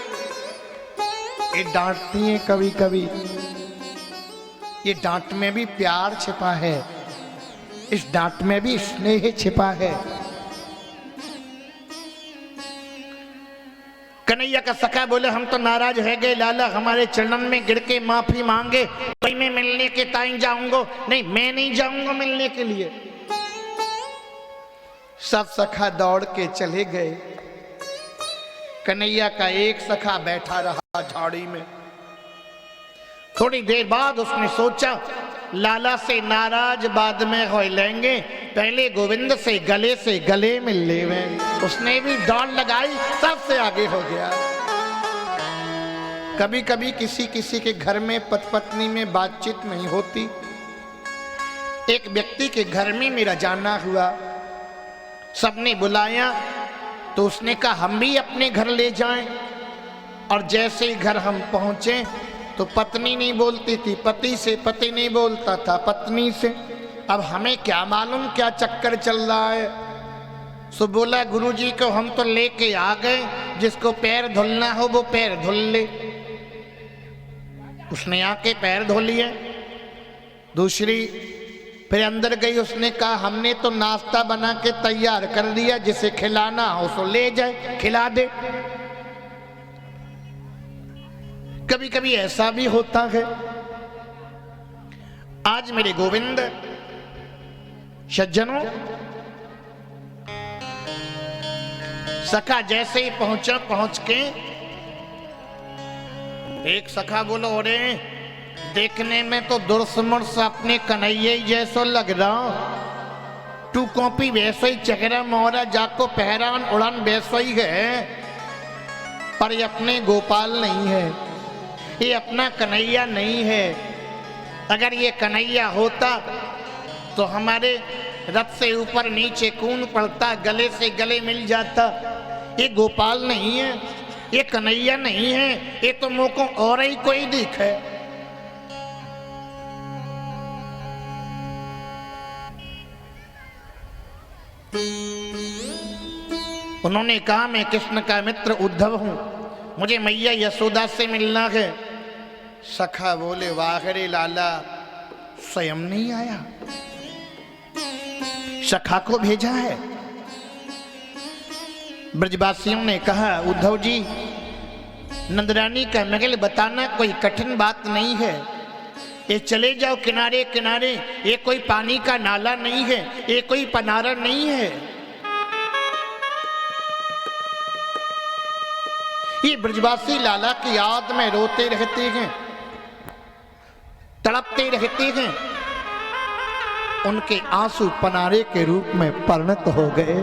ये डांटती हैं कभी कभी। ये डांट में भी प्यार छिपा है, इस डांट में भी स्नेह छिपा है। कन्हैया का सखा बोले हम तो नाराज है गए, लाला हमारे चरणन में गिर के माफी मांगे, तो मैं मिलने के ताई जाऊंगा। नहीं, मैं नहीं जाऊंगा मिलने के लिए। सब सखा दौड़ के चले गए। कन्हैया का एक सखा बैठा रहा झाड़ी में। थोड़ी देर बाद उसने सोचा लाला से नाराज बाद में हो लेंगे, पहले गोविंद से गले मिल लेवे। उसने भी दौड़ लगाई, सबसे आगे हो गया। कभी कभी किसी किसी के घर में पति पत्नी में बातचीत नहीं होती। एक व्यक्ति के घर में मेरा जाना हुआ, सबने बुलाया तो उसने कहा हम भी अपने घर ले जाएं। और जैसे ही घर हम पहुंचे तो पत्नी नहीं बोलती थी पति से, पति नहीं बोलता था पत्नी से। अब हमें क्या मालूम क्या चक्कर चल रहा है। सो बोला गुरुजी को हम तो लेके आ गए, जिसको पैर धुलना हो वो पैर धुल ले। उसने आके पैर धो लिए। दूसरी फिर अंदर गई, उसने कहा हमने तो नाश्ता बना के तैयार कर दिया, जिसे खिलाना हो सो ले जाए खिला दे। कभी कभी ऐसा भी होता है। आज मेरे गोविंद सज्जनों, सखा जैसे ही पहुंचा, पहुंच के एक सखा बोलो अरे देखने में तो दुर्समुर्स अपने कन्हैया जैसो लग रहा, तू कॉपी वैसे ही चेहरा मोहरा जाको पहरान उड़ान वैसा ही है, पर ये अपने गोपाल नहीं है, ये अपना कन्हैया नहीं है। अगर ये कन्हैया होता तो हमारे रथ से ऊपर नीचे खून पड़ता, गले से गले मिल जाता। ये गोपाल नहीं है, ये कन्हैया नहीं है, ये तो मुंह को और ही कोई दिखे। उन्होंने कहा मैं कृष्ण का मित्र उद्धव हूं, मुझे मैया यशोदा से मिलना है। सखा बोले वाह रे लाला, स्वयं नहीं आया, सखा को भेजा है। ब्रजवासियों ने कहा उद्धव जी नंदरानी का महल बताना कोई कठिन बात नहीं है, ये चले जाओ किनारे किनारे, ये कोई पानी का नाला नहीं है, ये कोई पनारा नहीं है। ये ब्रजवासी लाला की याद में रोते रहते हैं, तड़पते रहते हैं। उनके आंसू पनारे के रूप में परिणत हो गए।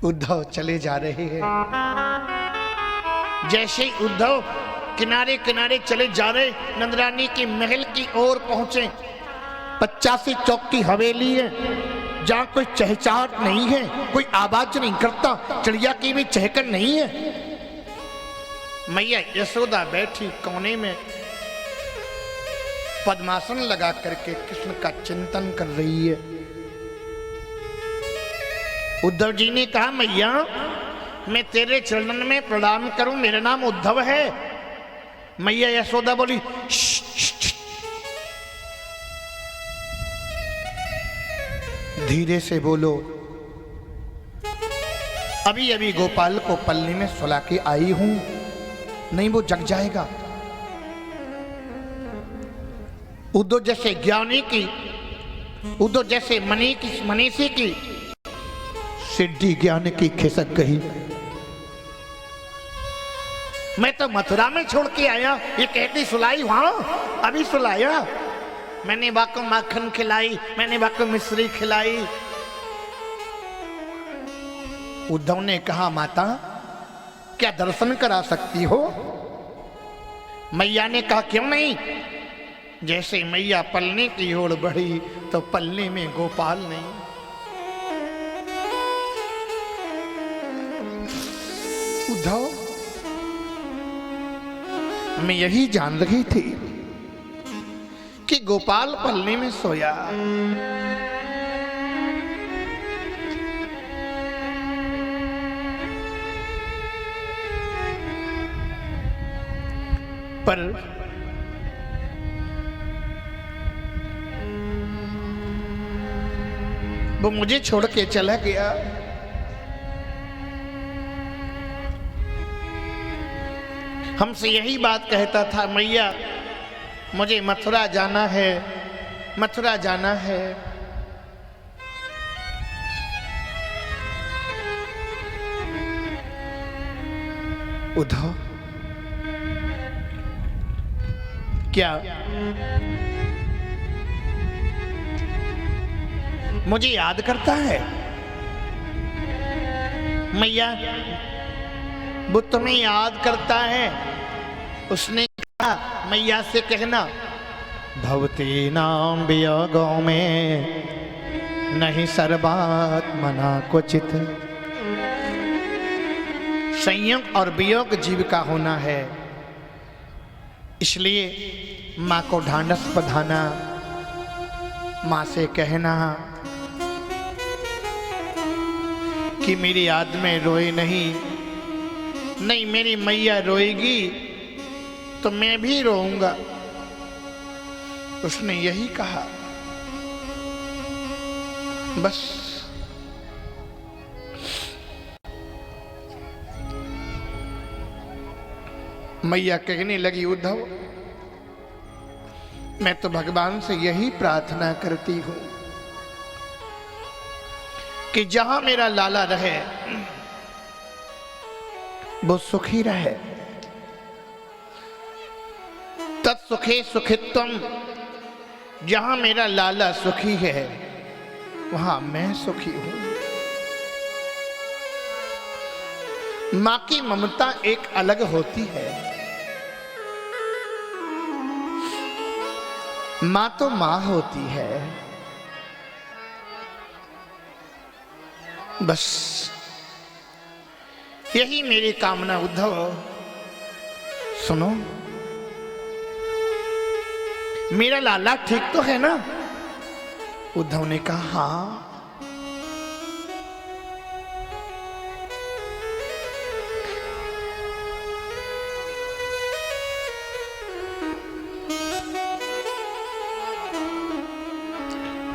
उद्धव चले जा रहे हैं। जैसे ही उद्धव किनारे किनारे चले जा रहे, नंदरानी के महल की ओर पहुंचे। 85 चौक की हवेली है, जहां कोई चहचहाट नहीं है, कोई आवाज नहीं करता, चिड़िया की भी चहकन नहीं है। मैया यशोदा बैठी कोने में पद्मासन लगा करके कृष्ण का चिंतन कर रही है। उद्धव जी ने कहा मैया मैं तेरे चरणन में प्रणाम करूं, मेरा नाम उद्धव है। मैया यशोदा बोली धीरे से बोलो, अभी अभी गोपाल को पल्ली में सुला के आई हूं, नहीं वो जग जाएगा। उद्धव जैसे ज्ञानी की, उद्धव जैसे मनीषी की सिद्धि ज्ञान की खिसक गई। मैं तो मथुरा में छोड़ के आया, ये कहती सुलाई वहां, अभी सुलाया। मैंने बाको माखन खिलाई, मैंने बाको मिश्री खिलाई। उद्धव ने कहा माता क्या दर्शन करा सकती हो? मैया ने कहा क्यों नहीं। जैसे मैया पलने की ओर बढ़ी तो पलने में गोपाल नहीं। उद्धव मैं यही जान रही थी कि गोपाल पलने में सोया। पर वो मुझे छोड़ के चला गया। हमसे यही बात कहता था मैया मुझे मथुरा जाना है, मथुरा जाना है। उद्धव, क्या मुझे याद करता है? मैया, वो तुम्हें याद करता है। उसने कहा, मैया से कहना, भवती नाम वियोगों में नहीं सर्वात मना क्वचित। संयोग और वियोग जीव का होना है, इसलिए माँ को ढांढस बंधाना, माँ से कहना कि मेरी याद में रोए नहीं, नहीं मेरी मैया रोएगी तो मैं भी रोऊंगा। उसने यही कहा। बस मैया कहने लगी, उद्धव मैं तो भगवान से यही प्रार्थना करती हूं कि जहां मेरा लाला रहे वो सुखी रहे। तत्सुखे सुखित्वम, जहां मेरा लाला सुखी है वहां मैं सुखी हूं। मां की ममता एक अलग होती है। मां तो मां होती है। बस यही मेरी कामना। उद्धव सुनो, मेरा लाला ठीक तो है ना? उद्धव ने कहा, हाँ।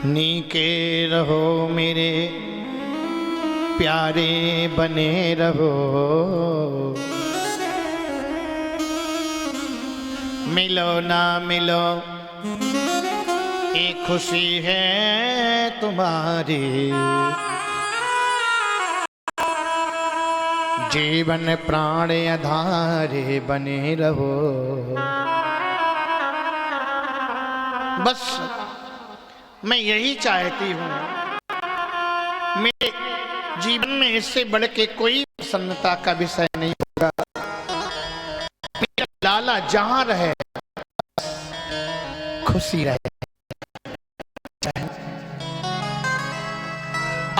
नीके रहो मेरे प्यारे बने रहो, मिलो ना मिलो एक खुशी है तुम्हारी, जीवन प्राण आधारे बने रहो। बस मैं यही चाहती हूं, मेरे जीवन में इससे बढ़ के कोई प्रसन्नता का विषय नहीं होगा। मेरा लाला जहां रहे खुशी रहे,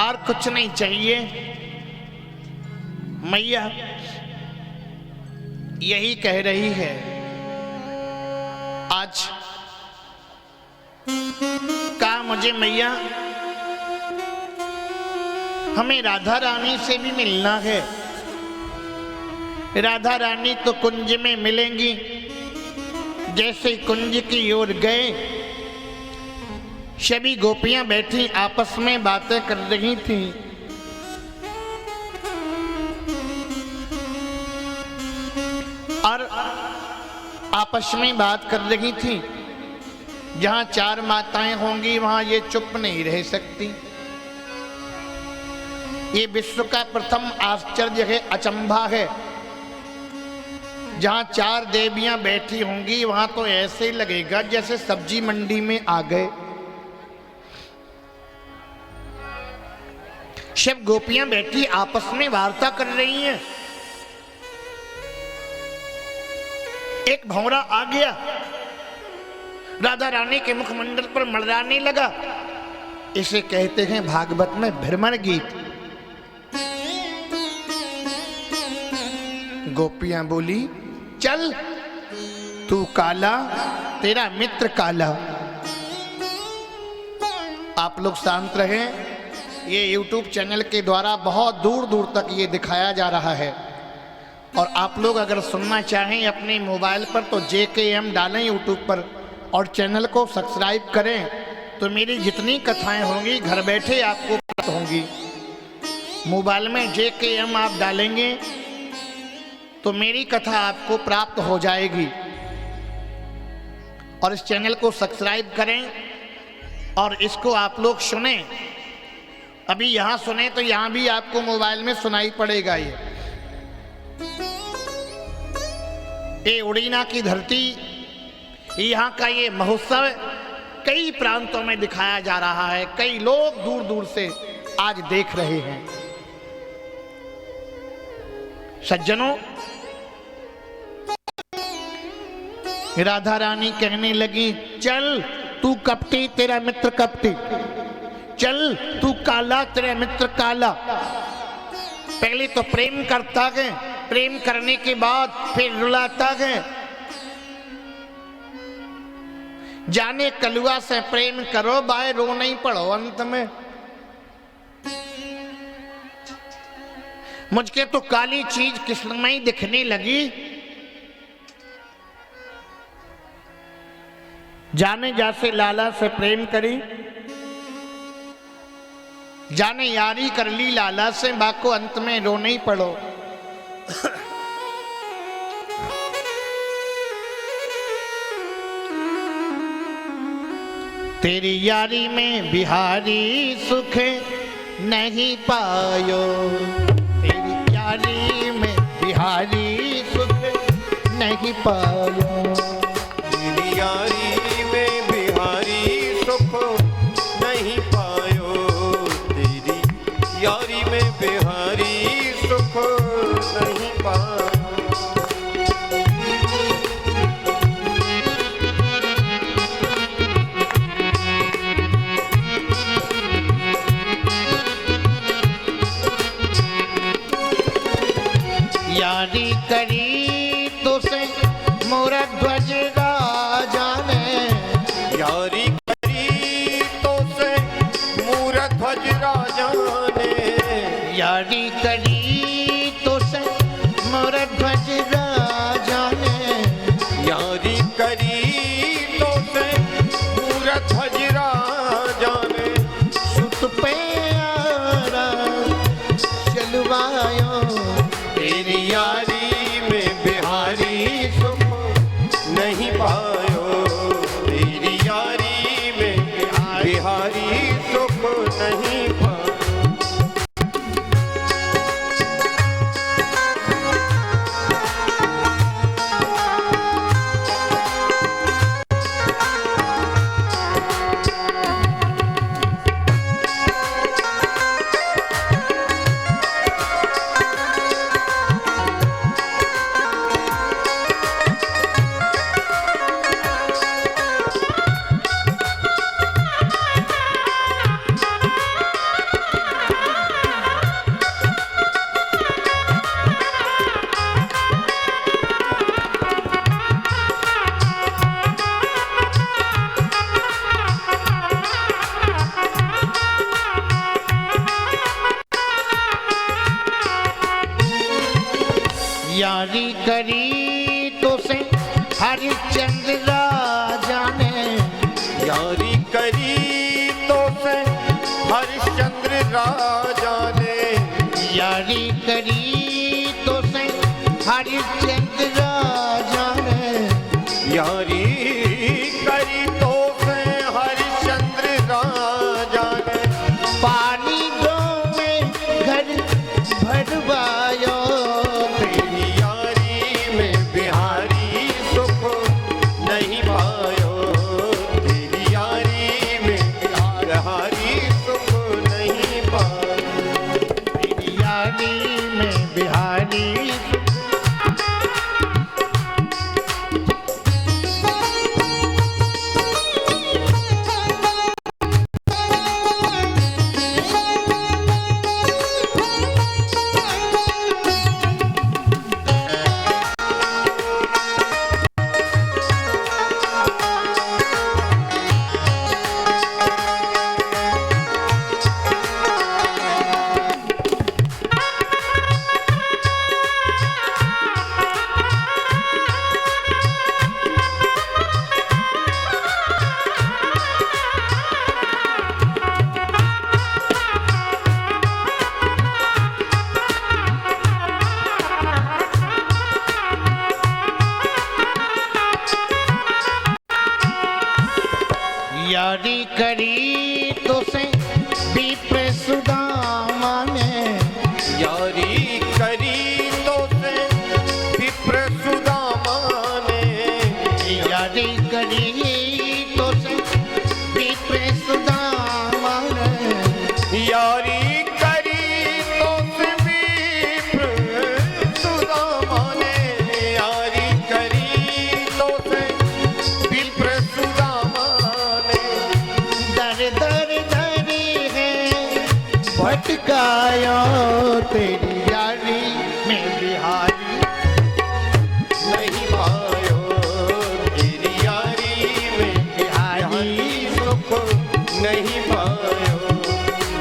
और कुछ नहीं चाहिए। मैया यही कह रही है। आज कहा मुझे, मैया हमें राधा रानी से भी मिलना है। राधा रानी तो कुंज में मिलेंगी। जैसे कुंज की ओर गए, सभी गोपियां बैठी आपस में बातें कर रही थीं। और आपस में बात कर रही थीं। जहां चार माताएं होंगी वहां ये चुप नहीं रह सकती। ये विश्व का प्रथम आश्चर्य है, अचंभा है। जहां चार देवियां बैठी होंगी वहां तो ऐसे ही लगेगा जैसे सब्जी मंडी में आ गए। सब गोपियां बैठी आपस में वार्ता कर रही हैं। एक भौरा आ गया, राधा रानी के मुखमंडल पर मड़राने लगा। इसे कहते हैं भागवत में भ्रमर गीत। गोपियां बोली, चल तू काला, तेरा मित्र काला। आप लोग शांत रहें। ये YouTube चैनल के द्वारा बहुत दूर दूर तक ये दिखाया जा रहा है। और आप लोग अगर सुनना चाहें अपने मोबाइल पर तो JKM डालें YouTube पर और चैनल को सब्सक्राइब करें, तो मेरी जितनी कथाएं होंगी घर बैठे आपको प्राप्त होंगी। मोबाइल में JKM आप डालेंगे तो मेरी कथा आपको प्राप्त हो जाएगी। और इस चैनल को सब्सक्राइब करें और इसको आप लोग सुने। अभी यहाँ सुने तो यहाँ भी आपको मोबाइल में सुनाई पड़ेगा। ये ये उड़ीना की धरती, यहाँ का ये महोत्सव कई प्रांतों में दिखाया जा रहा है। कई लोग दूर दूर से आज देख रहे हैं। सज्जनों, राधा रानी कहने लगी, चल तू कपटी, तेरा मित्र कपटी, चल तू काला, तेरा मित्र काला। पहले तो प्रेम करता गए, प्रेम करने के बाद फिर रुलाता गए। जाने कलुआ से प्रेम करो, बाय रो नहीं पड़ो अंत में। मुझके तो काली चीज कृष्णमयी दिखने लगी। जाने जैसे लाला से प्रेम करी, जाने यारी कर ली लाला से, बाको अंत में रो नहीं पड़ो। तेरी यारी में बिहारी सुख नहीं पायो, तेरी यारी में बिहारी सुख नहीं पायो। तेरी यारी में बिहारी सुख नहीं पायो, तेरी यारी में बिहारी सुख नहीं पायो। यारी करी तो से मोर ध्वज राजा ने, यारी करी तो से मोर ध्वज राजा ने, यारी करी तो से मोर ध्वज राजा ने, यारी करी तो से मोर ध्वज राजा ने। सुत पे आरा चलवायो, तेरी यारी में बिहारी सुख नहीं पायो, तेरी यारी में बिहारी सुख नहीं पायो। यारी करी तो से हरिश्चंद्र राजा ने, यारी करी तो से हरिश्चंद्र राजा ने, यारी करी तो से हरिश्चंद्र राजा ने, यारी करी तो से हरिश्चंद्र राजा ने। पानी दो में घर भरवायो, तेरी यारी में बिहारी सुख नहीं पायो, तेरी यारी में बिहारी सुख नहीं पायो। तेरी यारी में बिहारी यारी करी तो से विप्र सुदामा ने, यारी करी तो से विप्र सुदामा माने यारी करी तो से विप्र सुदामा ने दर दर धरी है भटकायो तेरी यारी में बिहारी नहीं पायो तेरी यारी में बिहारी सुख नहीं पायो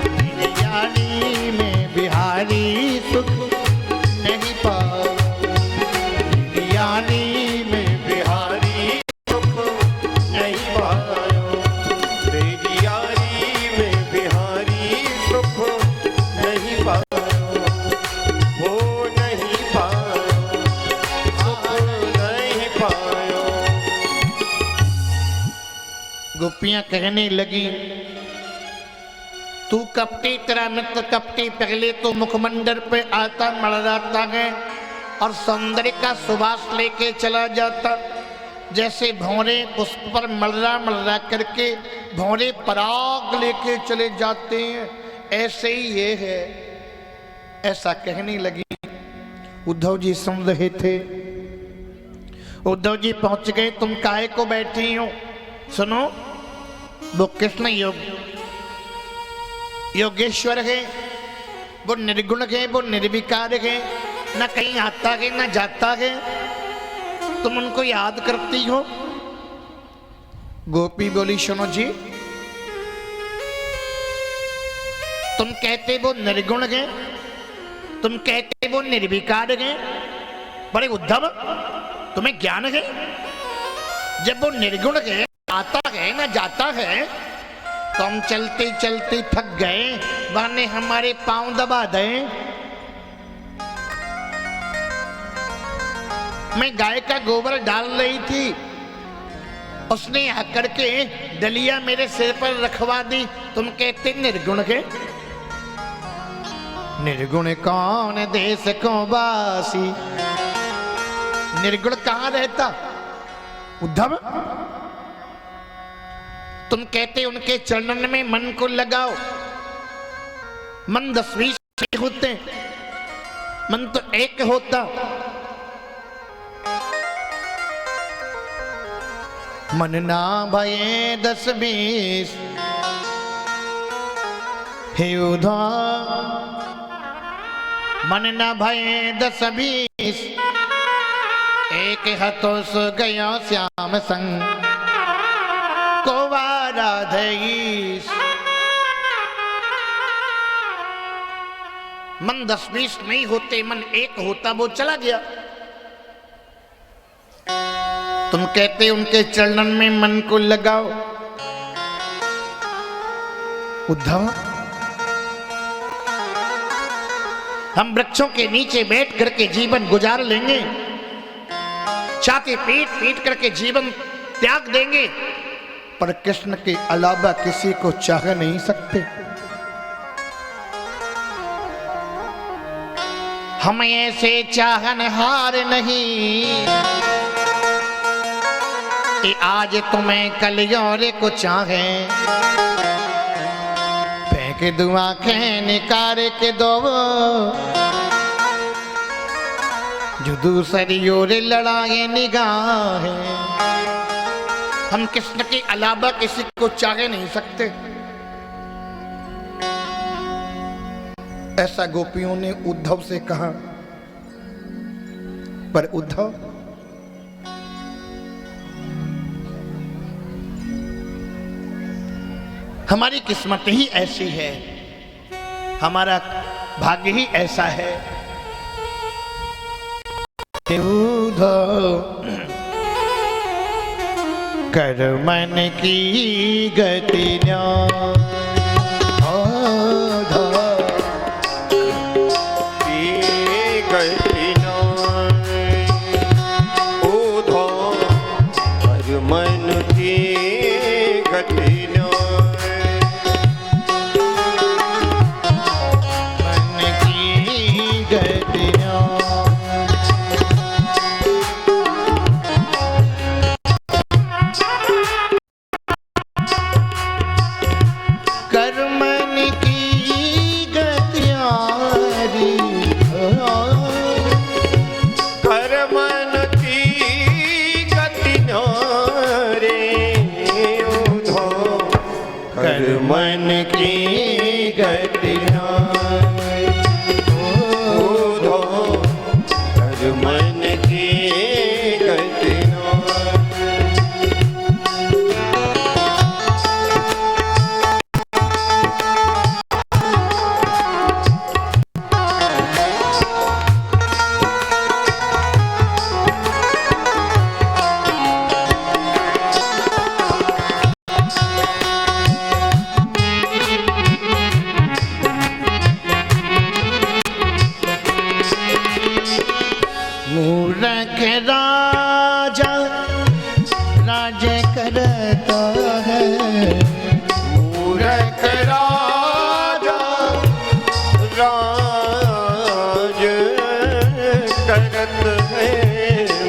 तेरी यारी में बिहारी सुख नहीं पाओ तेरी यारी में बिहारी सुख नहीं पायो तेरी यारी में बिहारी सुख नहीं पायो वो नहीं पायो सुख नहीं पायो। गोपियां कहने लगी तू कपटी, तेरा मित्र कपटी पहले तो मुखमंडल पे आता मड़राता है और सौंदर्य का सुबास लेके चला जाता, जैसे भौरे पुष्प पर मलरा करके भौरे पराग लेके चले जाते हैं, ऐसे ही ये है। ऐसा कहने लगी। उद्धव जी सुन रहे थे। उद्धव जी पहुंच गए। तुम काहे को बैठी हो? सुनो, वो कृष्ण योगेश्वर है, वो निर्गुण है, वो निर्विकार है, न कहीं आता है न जाता है, तुम उनको याद करती हो। गोपी बोली सुनो जी, तुम कहते वो निर्गुण है, तुम कहते वो निर्विकार है, बड़े उद्धव तुम्हें ज्ञान है? जब वो निर्गुण है, आता है न जाता है, तो हम चलते चलते थक गए, बहाने हमारे पांव दबा दे। मैं गाय का गोबर डाल रही थी, उसने आकर के डलिया मेरे सिर पर रखवा दी। तुम कहते निर्गुण के? निर्गुण कौन देश को बासी? निर्गुण कहां रहता? उद्धव, तुम कहते उनके चरणन में मन को लगाओ। मन 10-20 होते, मन तो एक होता। मन ना भये 10-20 हे उद्धव, मन ना भये 10-20 एक हाथों से गया श्याम संग को राधईस। मन 10-20 नहीं होते, मन एक होता, वो चला गया। तुम कहते उनके चरणन में मन को लगाओ। उद्धव, हम वृक्षों के नीचे बैठ करके जीवन गुजार लेंगे, छाती पीट पीट करके जीवन त्याग देंगे, पर कृष्ण के अलावा किसी को चाह नहीं सकते। हम ऐसे चाहनहार नहीं कि आज तुम्हें कल और को चाहे। फेंक दूं आंखें निकाल के दो, जो दूसरी ओर लड़ाए निगाहें। हम कृष्ण के अलावा किसी को चाह नहीं सकते। ऐसा गोपियों ने उद्धव से कहा। पर उद्धव, हमारी किस्मत ही ऐसी है, हमारा भाग्य ही ऐसा है। उद्धव, कर मन की गति मन की गति मन की गति मन की गति रे उधो कर मन की गति उधो कर मन की गति मूरख राजा राज करता है, मूरख राजा राज करत है,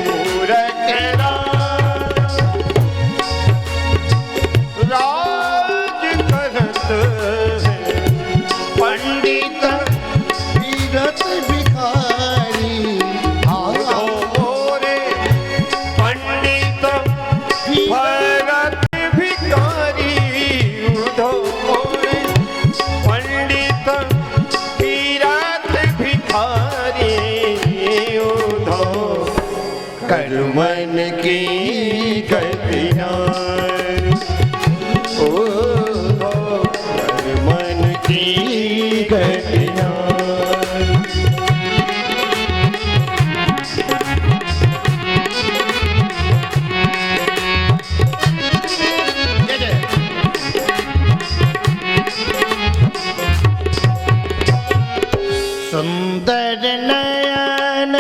मूरख राज करत है, पंडित तीरथ भिखारी उधो मोरे पंडित भरत भिखारी, उधो मोरे पंडित भरत भिखारी, उधो कर मन की गतियाँ, उधो कर मन की गतियाँ। जय जय। सुंदर नयन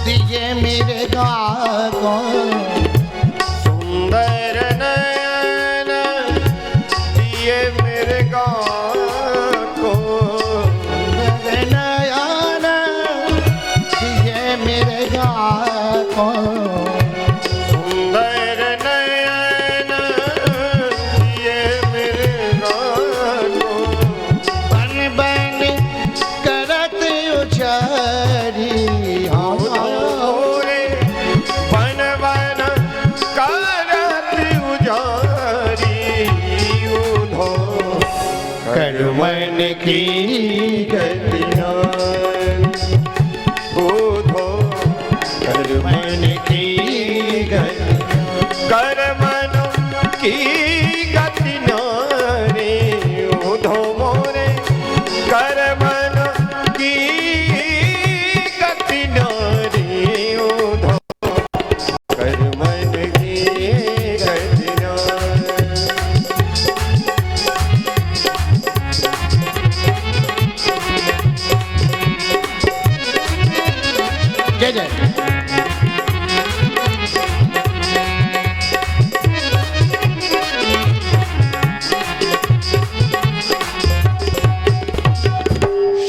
दिए मेरे गाको, सुंदर नयन दिए मेरे गाँव को, सुंदर नयन दिए मेरे गाको, सुंदर नयन दिए मेरे गाँव को, बन बन करत उचारी मोरे बन बन करत उजारी, उधो कर मन की गतियाँ, उधो कर मन की गतियाँ, कर मन की गतियाँ रे उधो मोरे कर मन की गतियाँ रे उधो कर मन की गतियाँ। जय जय।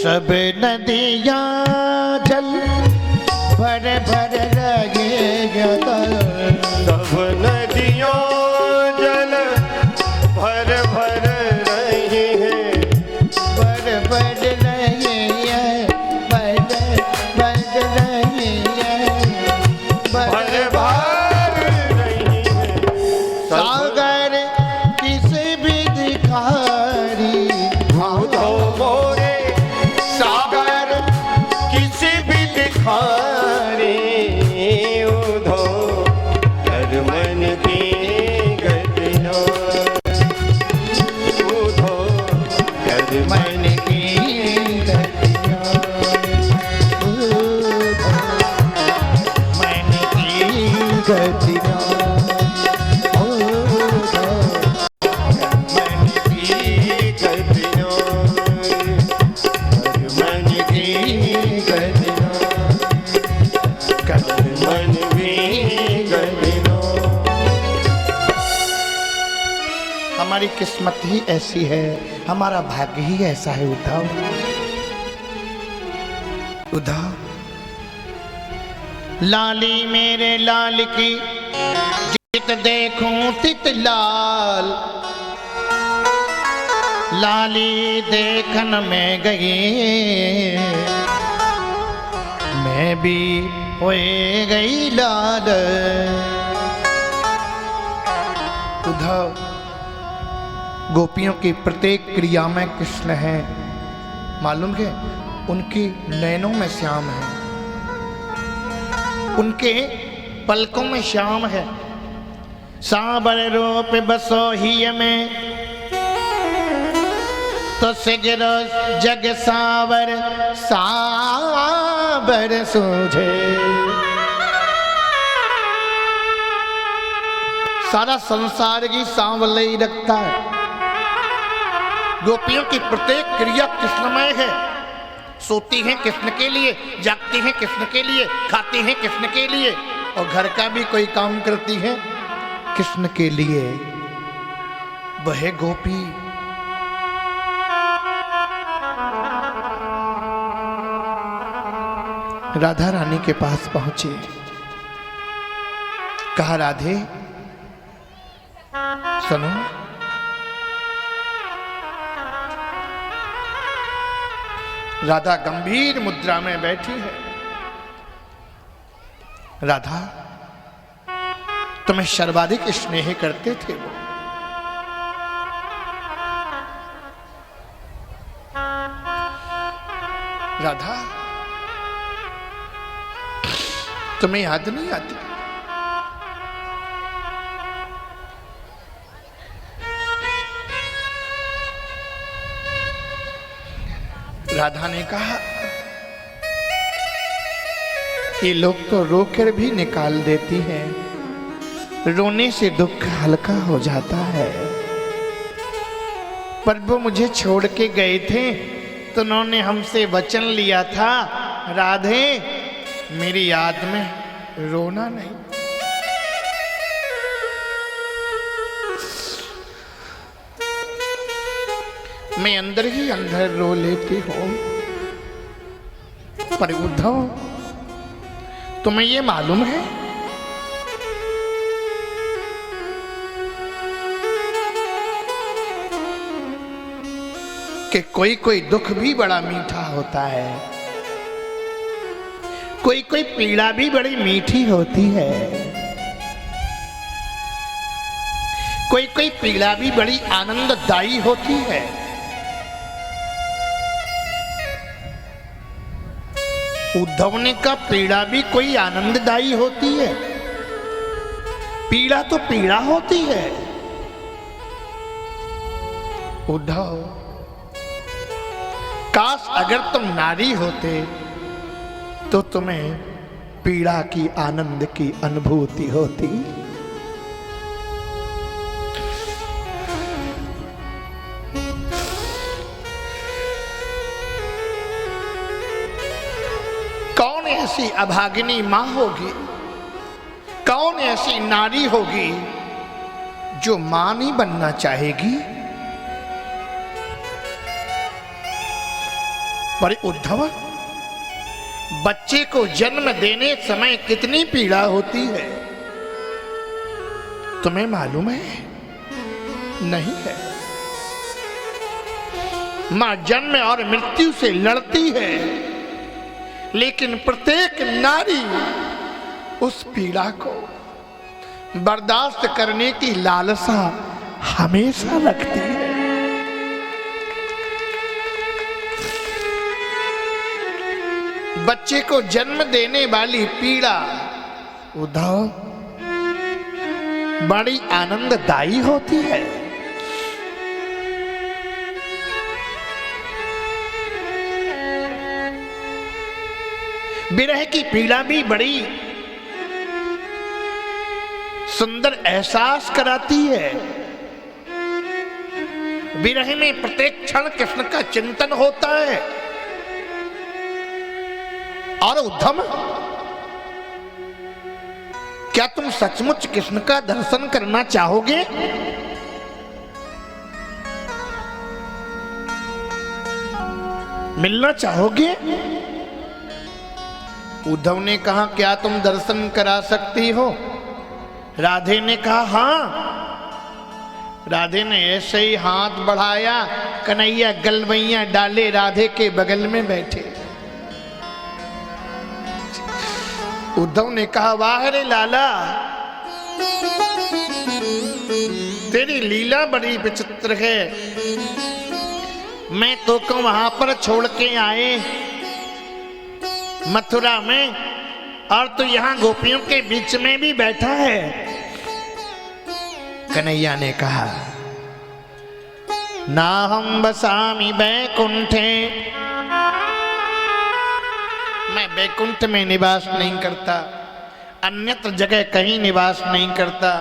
सब नदियाँ जल भर भर रहे सब नदियों जल भर भर रही है, भर भर रहे भर भर रहे भर भर रही है, सागर किस भी दिखारी उधो मोरे सागर किसी भी दिखारे, उधो कर मन की गतियाँ, उधो कर मन की गतियाँ, मन की गतियाँ, मन की गतियाँ, मन की गतियाँ, मन की गतियाँ। हमारी किस्मत ही ऐसी है, हमारा भाग्य ही ऐसा है। उद्धव उद्धव लाली मेरे लाल की जित देखूं तित लाल, लाली देखन में गई मैं भी होए गई लाल। उद्धव, गोपियों की प्रत्येक क्रिया में कृष्ण है, मालूम है? उनकी नैनों में श्याम है, उनके पलकों में श्याम है। सांबर रूप बसो ही में, तो सिगरो जग सांवर सांबर सूझे। सारा संसार की सांवल ही रखता है। गोपियों की प्रत्येक क्रिया कृष्णमय है। सोती हैं कृष्ण के लिए, जागती हैं कृष्ण के लिए, खाती हैं कृष्ण के लिए, और घर का भी कोई काम करती हैं कृष्ण के लिए। वह गोपी राधा रानी के पास पहुंची। कहा, राधे सुनो, राधा गंभीर मुद्रा में बैठी है। राधा, तुम्हें सर्वाधिक स्नेह करते थे वो। राधा, तुम्हें याद नहीं आती? राधा ने कहा, ये लोग तो रोकर भी निकाल देती हैं, रोने से दुख हल्का हो जाता है, पर वो मुझे छोड़ के गए थे तो उन्होंने हमसे वचन लिया था, राधे मेरी याद में रोना नहीं। मैं अंदर ही अंदर रो लेती हूं, पर उद्धव तुम्हें ये मालूम है कि कोई कोई दुख भी बड़ा मीठा होता है, कोई कोई पीड़ा भी बड़ी मीठी होती है, कोई कोई पीड़ा भी बड़ी आनंददायी होती है। उद्धव ने कहा, पीड़ा भी कोई आनंददायी होती है? पीड़ा तो पीड़ा होती है। उद्धव, काश अगर तुम नारी होते तो तुम्हें पीड़ा की आनंद की अनुभूति होती। कौन ऐसी अभागिनी मां होगी, कौन ऐसी नारी होगी जो मां नहीं बनना चाहेगी? पर उद्धव, बच्चे को जन्म देने समय कितनी पीड़ा होती है, तुम्हें मालूम है? नहीं है। मां जन्म और मृत्यु से लड़ती है, लेकिन प्रत्येक नारी उस पीड़ा को बर्दाश्त करने की लालसा हमेशा रखती है। बच्चे को जन्म देने वाली पीड़ा उद्धव बड़ी आनंददायी होती है। विरह की पीड़ा भी बड़ी सुंदर एहसास कराती है। विरह में प्रत्येक क्षण कृष्ण का चिंतन होता है। और उद्धव, क्या तुम सचमुच कृष्ण का दर्शन करना चाहोगे? मिलना चाहोगे? उद्धव ने कहा, क्या तुम दर्शन करा सकती हो? राधे ने कहा, हाँ। राधे ने ऐसे ही हाथ बढ़ाया, कन्हैया गलवैया डाले राधे के बगल में बैठे। उद्धव ने कहा, वाह रे लाला, तेरी लीला बड़ी विचित्र है। मैं तो को वहां पर छोड़ के आए मथुरा में, और तू यहां गोपियों के बीच में भी बैठा है। कन्हैया ने कहा, ना हम बसामी बैकुंठे, मैं बैकुंठ में निवास नहीं करता, अन्यत्र जगह कहीं निवास नहीं करता।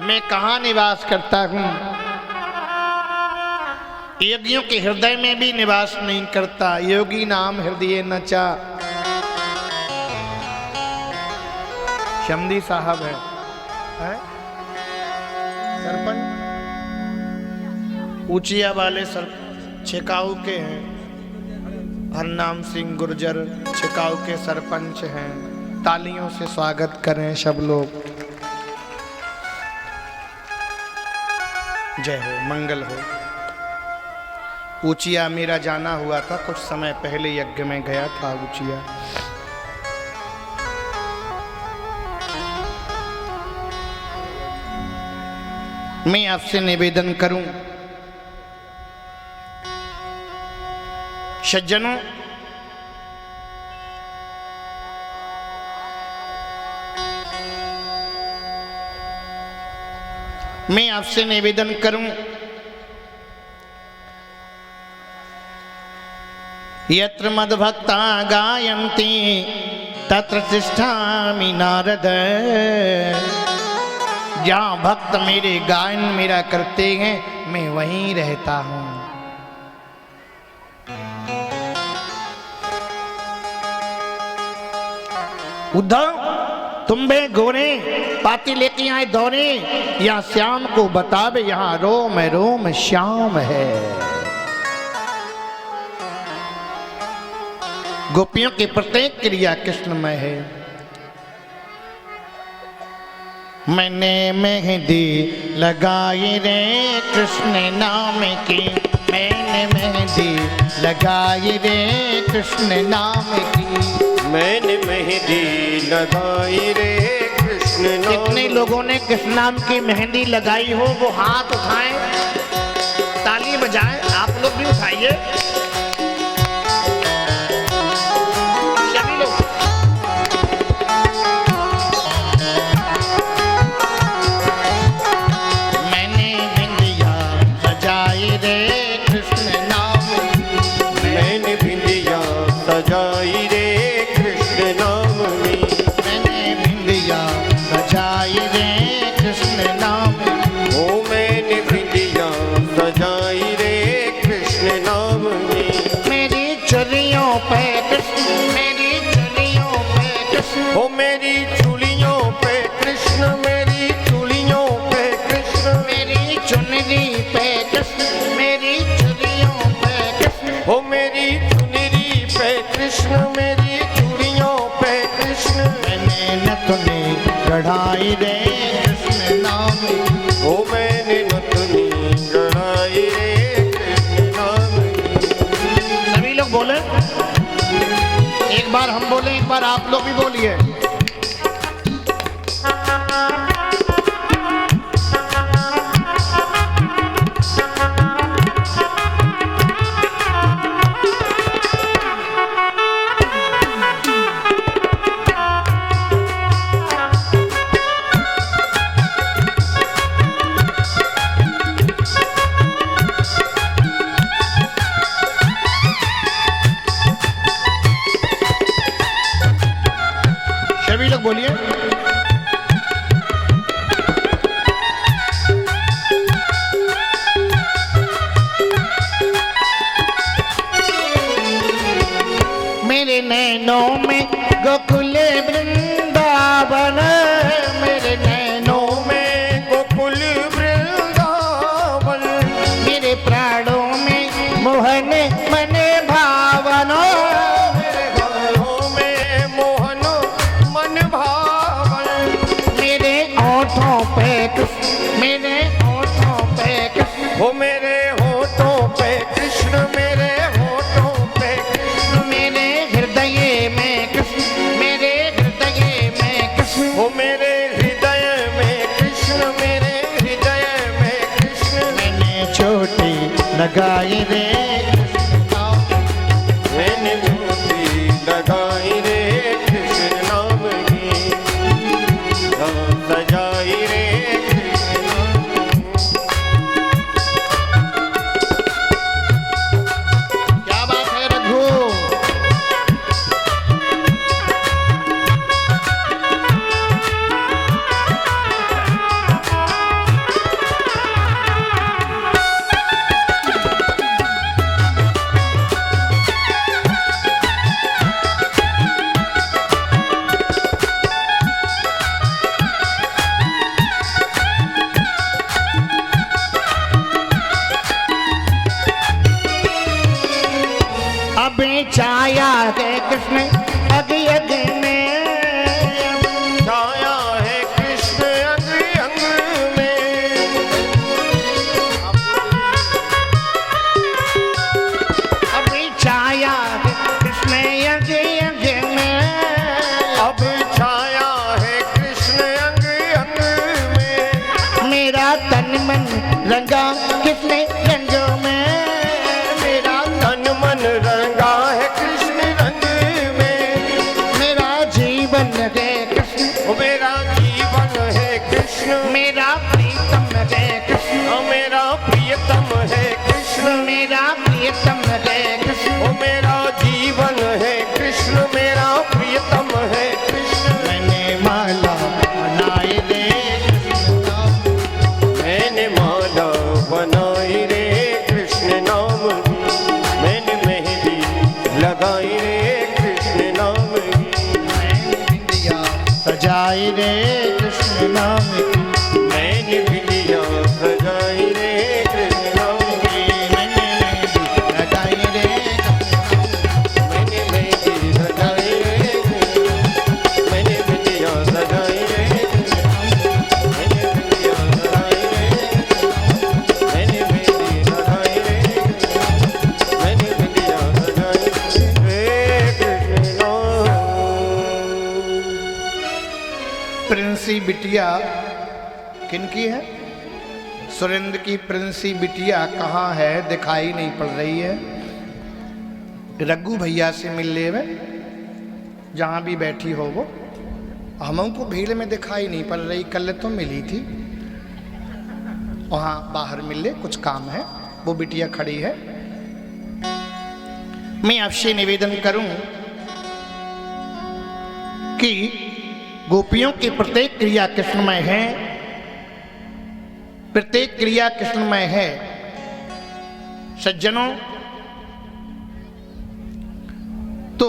मैं कहाँ निवास करता हूं? योगियों के हृदय में भी निवास नहीं करता। योगी नाम हृदय न चा। शमदी साहब है? सरपंच ऊचिया वाले सर छिकाऊ के हैं। हरनाम सिंह गुर्जर छिकाऊ के सरपंच हैं। तालियों से स्वागत करें सब लोग। जय हो, मंगल हो। ऊचिया मेरा जाना हुआ था, कुछ समय पहले यज्ञ में गया था ऊचिया। मैं आपसे निवेदन करूं, सज्जनों, मैं आपसे निवेदन करूं, यत्र मद्भक्ता गायन्ति तत्र तिष्ठामि नारद। जहां भक्त मेरे गायन मेरा करते हैं, मैं वहीं रहता हूं। उद्धव, तुम बे गोरे पाती लेके आए दौरे, यहाँ श्याम को बतावे, यहाँ रोम रोम श्याम है। गोपियों की प्रत्येक क्रिया कृष्णमय है। मैंने मेहंदी लगाई रे कृष्ण नाम की, मैंने मेहंदी लगाई रे कृष्ण नाम की। मैंने मेहंदी लगाई रे कृष्ण नाम। कितने लोगों ने कृष्ण नाम की मेहंदी लगाई हो वो हाथ उठाएं, ताली बजाएं। आप लोग भी उठाइए। सजाई रे कृष्ण नाम में, मैंने बिंदिया सजाई रे कृष्ण नाम। ओ मैंने बिंदिया सजाई रे कृष्ण नाम में। मेरी चुलियों पे कृष्ण, मेरी चुलियों पे कृष्ण, ओ मेरी चुलियों पे कृष्ण, मेरी चुलियों पे कृष्ण, मेरी चुनरी पे कृष्ण, मेरी चुलियों पे कृष्ण, ओ मेरी कृष्ण, मेरी चूड़ियों पे कृष्ण। मैंने नथुनी गढ़ाई रे कृष्ण नाम। ओ मैंने नथुनी गढ़ाई रे कृष्ण नाम। सभी लोग बोले, एक बार हम बोले, एक बार आप लोग भी बोलिए। सभी लोग बोलिए। मेरे नैनों में गोकुल वृंदावन, मेरे नैनों में गोकुल वृंदावन, मेरे प्राणों में मोहन मन भावन, मेरे भावों में मोहन मन भावन। मेरे ओठों पे कृष्ण, मेरे ओठों पे कृष्ण, ओ मेरे होठों पे कृष्ण, मेरे होठों पे कृष्ण, मेरे हृदय में कृष्ण, मेरे हृदय लगाई रे मैंने ज्योति लगाई रे कृष्ण नाम की सजाई रे कृष्ण नाम की। क्या बात है रघु। अभी छाया है कृष्ण अग अग में छाया है कृष्ण अंग अंग में अभी छाया है कृष्ण अग अग में अब छाया है कृष्ण अंग अंग में मेरा तन मन रंगा किसने रंगों में मेरा तन मन रंगा है कृष्ण रंग में मेरा जीवन है कृष्ण ओ मेरा जीवन है कृष्ण मेरा प्रीतम है कृष्ण मेरा प्रियतम है कृष्ण मेरा प्रियतम है कृष्ण ओ मेरा जीवन है कृष्ण मेरा प्रियतम है कृष्ण मैंने माला बनाए रे मैंने माला बनाई रे कृष्ण नाम की मैंने मेहंदी लगाई रे कृष्ण नाम की बिंदिया सजाई रे कृष्ण नाम की मैंने बिंदिया सजाई रे कृष्ण नाम की मैंने मेहंदी लगाई रे मैंने मेहंदी सजाई रे मैंने बिंदिया सजाई रे मैंने बिंदिया सजाई रे मैंने मेहंदी सजाई रे मैंने बिंदिया सजाई रे कृष्ण नाम। प्रिंसी बिटिया किनकी है? सुरेंद्र की प्रिंसी बिटिया कहाँ है? दिखाई नहीं पड़ रही है। रघु भैया से मिल ले वे, जहाँ भी बैठी हो वो। हमको भीड़ में दिखाई नहीं पड़ रही, कल तो मिली थी। वहाँ बाहर मिल ले, कुछ काम है। वो बिटिया खड़ी है। मैं आपसे निवेदन करूं कि गोपियों की प्रत्येक क्रिया कृष्णमय है, प्रत्येक क्रिया कृष्णमय है। सज्जनों, तो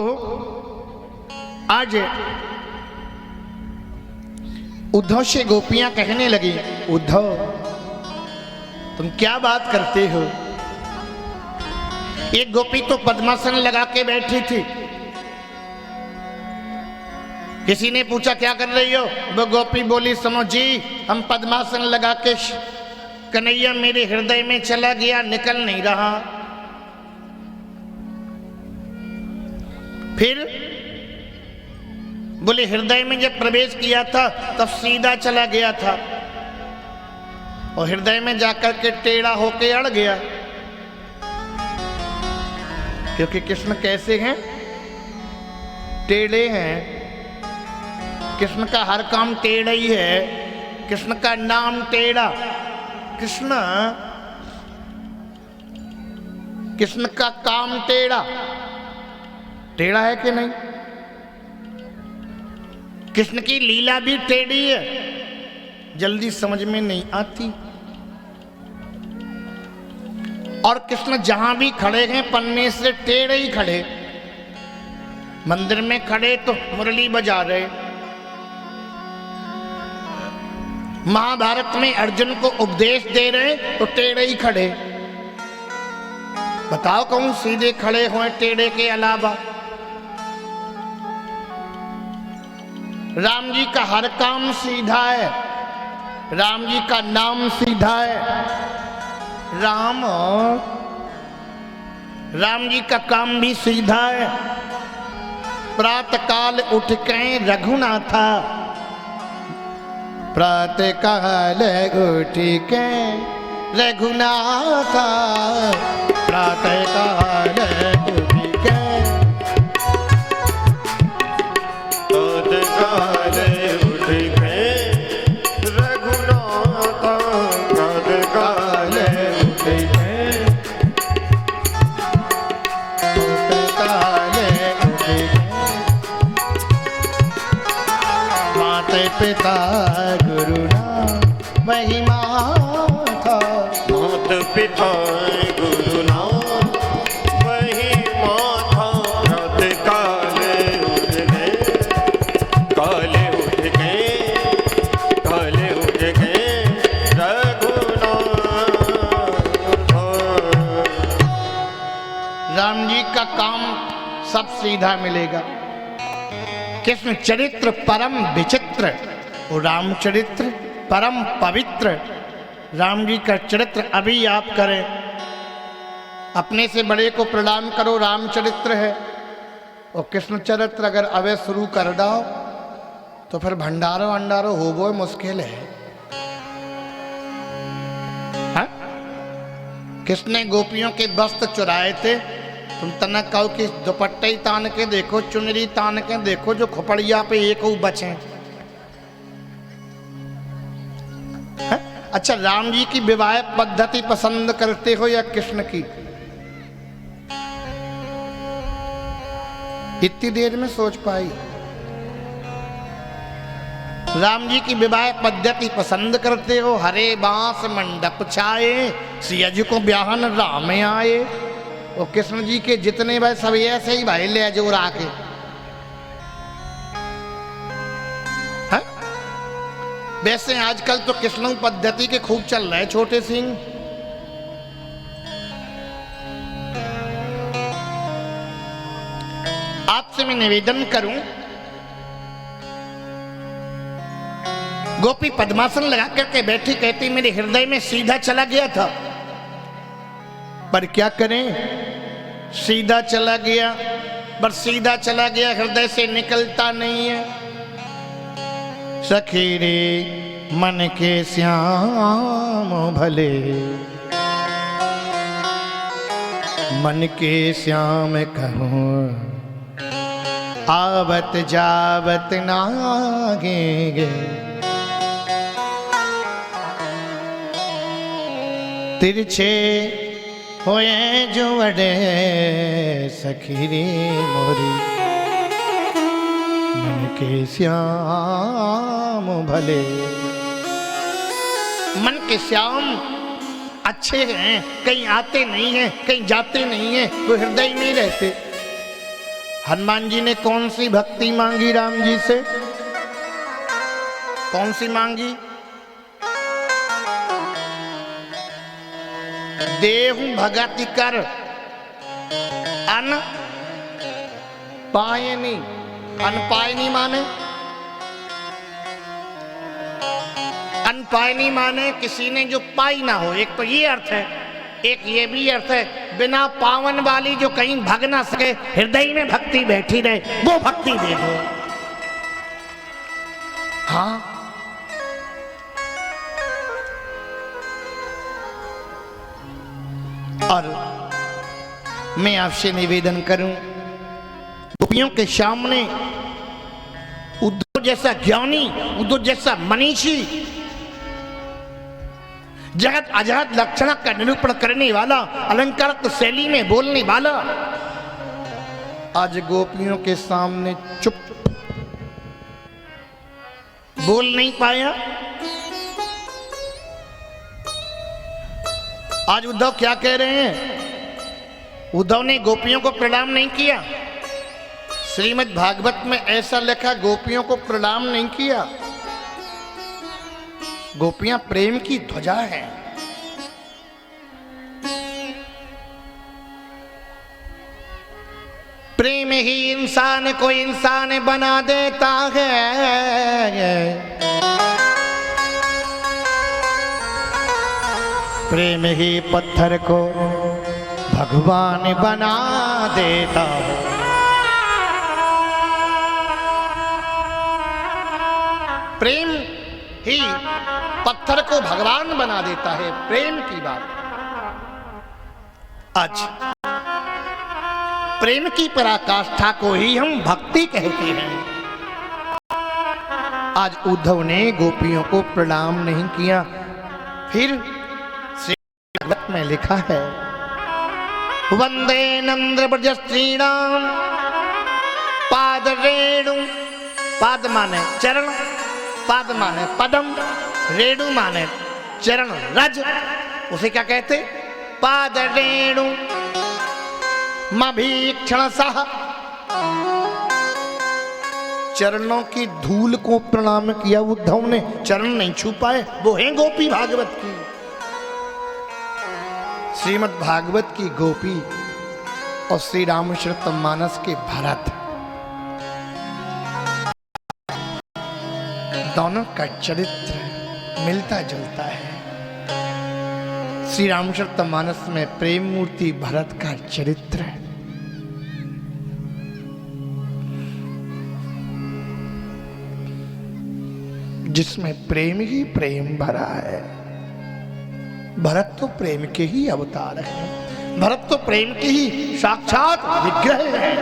आज उद्धव से गोपियां कहने लगी, उद्धव तुम क्या बात करते हो? एक गोपी तो पद्मासन लगा के बैठी थी। किसी ने पूछा क्या कर रही हो? वो गोपी बोली, समझ जी हम पद्मासन लगा के कन्हैया मेरे हृदय में चला गया, निकल नहीं रहा। फिर बोले हृदय में जब प्रवेश किया था तब सीधा चला गया था और हृदय में जाकर के टेढ़ा होके अड़ गया। क्योंकि कृष्ण कैसे हैं? टेढ़े हैं। कृष्ण का हर काम टेढ़ा ही है। कृष्ण का नाम टेढ़ा। कृष्ण का काम टेढ़ा। टेढ़ा है कि नहीं? कृष्ण की लीला भी टेढ़ी है, जल्दी समझ में नहीं आती। और कृष्ण जहां भी खड़े हैं पन्ने से टेढ़े ही खड़े। मंदिर में खड़े तो मुरली बजा रहे। महाभारत में अर्जुन को उपदेश दे रहे तो टेढ़े ही खड़े। बताओ कौन सीधे खड़े हुए टेढ़े के अलावा? राम जी का हर काम सीधा है, राम जी का नाम सीधा है। राम जी का काम भी सीधा है। प्रातः काल उठ के रघुनाथा, प्रातः काल उठ के रघुनाथ प्रातः काल उठिके काल उठिके रघुनाथ प्रातः काल उठिके माता पिता गुरुना महिमा था माता पिता गुरुना वही माथा रात काले उठ गए काले उठ गए काले उठ गए रघुनाथ। राम जी का काम सब सीधा मिलेगा। कृष्ण चरित्र परम विचित्र और राम चरित्र परम पवित्र। राम जी का चरित्र अभी आप करें, अपने से बड़े को प्रणाम करो, राम चरित्र है। और कृष्ण चरित्र अगर अवे शुरू कर दो तो फिर भंडारो अंडारो हो वो मुश्किल है। हाँ? कृष्ण ने गोपियों के वस्त्र चुराए थे, तुम तना कहो कि दुपट्टे ही तान के देखो, चुनरी तान के देखो, जो खोपड़िया पे एक बचे। अच्छा, राम जी की विवाह पद्धति पसंद करते हो या कृष्ण की? इतनी देर में सोच पाई। राम जी की विवाह पद्धति पसंद करते हो? हरे बांस मंडप छाए, सिया जी को ब्याहन राम आए। और कृष्ण जी के जितने भाई सब ऐसे ही भाई ले जोर आके। हाँ? वैसे आजकल तो कृष्ण पद्धति के खूब चल रहे छोटे सिंह। आपसे मैं निवेदन करूं, गोपी पद्मासन लगा करके बैठी, कहती मेरे हृदय में सीधा चला गया था, पर क्या करें, सीधा चला गया, पर सीधा चला गया, हृदय से निकलता नहीं है। सखी रे मन के श्याम भले, मन के श्याम कहूँ आवत जावत नागेंगे। तिरछे होए जो अड़े सखी रे मोरी, मन के श्याम भले। मन के श्याम अच्छे हैं, कहीं आते नहीं हैं, कहीं जाते नहीं हैं, वो हृदय में रहते। हनुमान जी ने कौन सी भक्ति मांगी राम जी से? कौन सी मांगी? देहु भगति कर अन पायनी। अनपायनी माने, अनपायनी माने किसी ने जो पाई ना हो। एक तो ये अर्थ है, एक ये भी अर्थ है बिना पावन वाली जो कहीं भग ना सके, हृदय में भक्ति बैठी रहे, वो भक्ति दे दो। हाँ, और मैं आपसे निवेदन करूं, गोपियों के सामने उद्धव जैसा ज्ञानी, उद्धव जैसा मनीषी, जगत अजहत लक्षण का निरूपण करने वाला, अलंकारिक शैली में बोलने वाला, आज गोपियों के सामने चुप बोल नहीं पाया। आज उद्धव क्या कह रहे हैं? उद्धव ने गोपियों को प्रणाम नहीं किया। श्रीमद् भागवत में ऐसा लिखा, गोपियों को प्रणाम नहीं किया। गोपियां प्रेम की ध्वजा है। प्रेम ही इंसान को इंसान बना देता है, प्रेम ही पत्थर को भगवान बना देता है। प्रेम ही पत्थर को भगवान बना देता है। प्रेम की बात। आज प्रेम की पराकाष्ठा को ही हम भक्ति कहते हैं। आज उद्धव ने गोपियों को प्रणाम नहीं किया। फिर श्री भागवत में लिखा है, वंदे नंद्र ब्रज श्रीराम पाद रेणु। पाद माने चरण, पाद माने पदम, रेणु माने चरण रज। उसे क्या कहते? पाद रेणु मभीक्षण सह। चरणों की धूल को प्रणाम किया उद्धव ने, चरण नहीं छू पाए। वो है गोपी भागवत की, श्रीमद् भागवत की गोपी और श्री रामचरितमानस के भरत। दोनों का चरित्र मिलता जुलता है। श्री रामचरितमानस में प्रेम मूर्ति भरत का चरित्र है। जिसमें प्रेम ही प्रेम भरा है। भरत तो प्रेम के ही अवतार है। भरत तो प्रेम के ही साक्षात विग्रह है।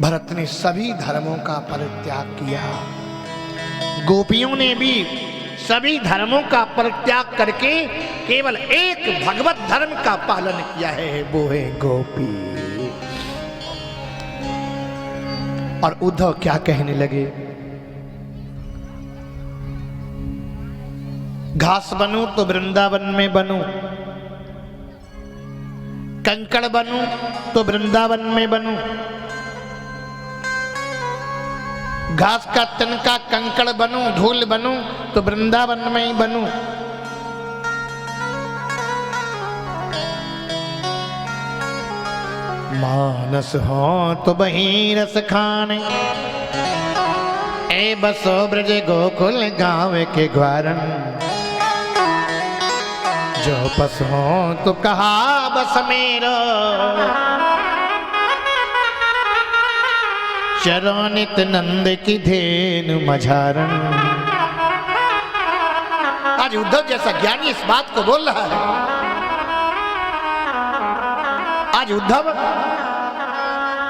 भरत ने सभी धर्मों का परित्याग किया। गोपियों ने भी सभी धर्मों का परित्याग करके केवल एक भगवत धर्म का पालन किया है, वो है गोपी। और उद्धव क्या कहने लगे? घास बनूं तो वृंदावन में बनूं, कंकड़ बनूं तो वृंदावन में बनूं, घास का तिनका कंकड़ बनूं, धूल बनूं तो वृंदावन में ही बनूं। मानस हो तो वहीं रस खाने, ए बसो ब्रज गोकुल गाँव के ग्वारन। जो बस हो तो कहा बस मेरो, चरोनित नंद की धेनु मझारन। आज उद्धव जैसा ज्ञानी इस बात को बोल रहा है। आज उद्धव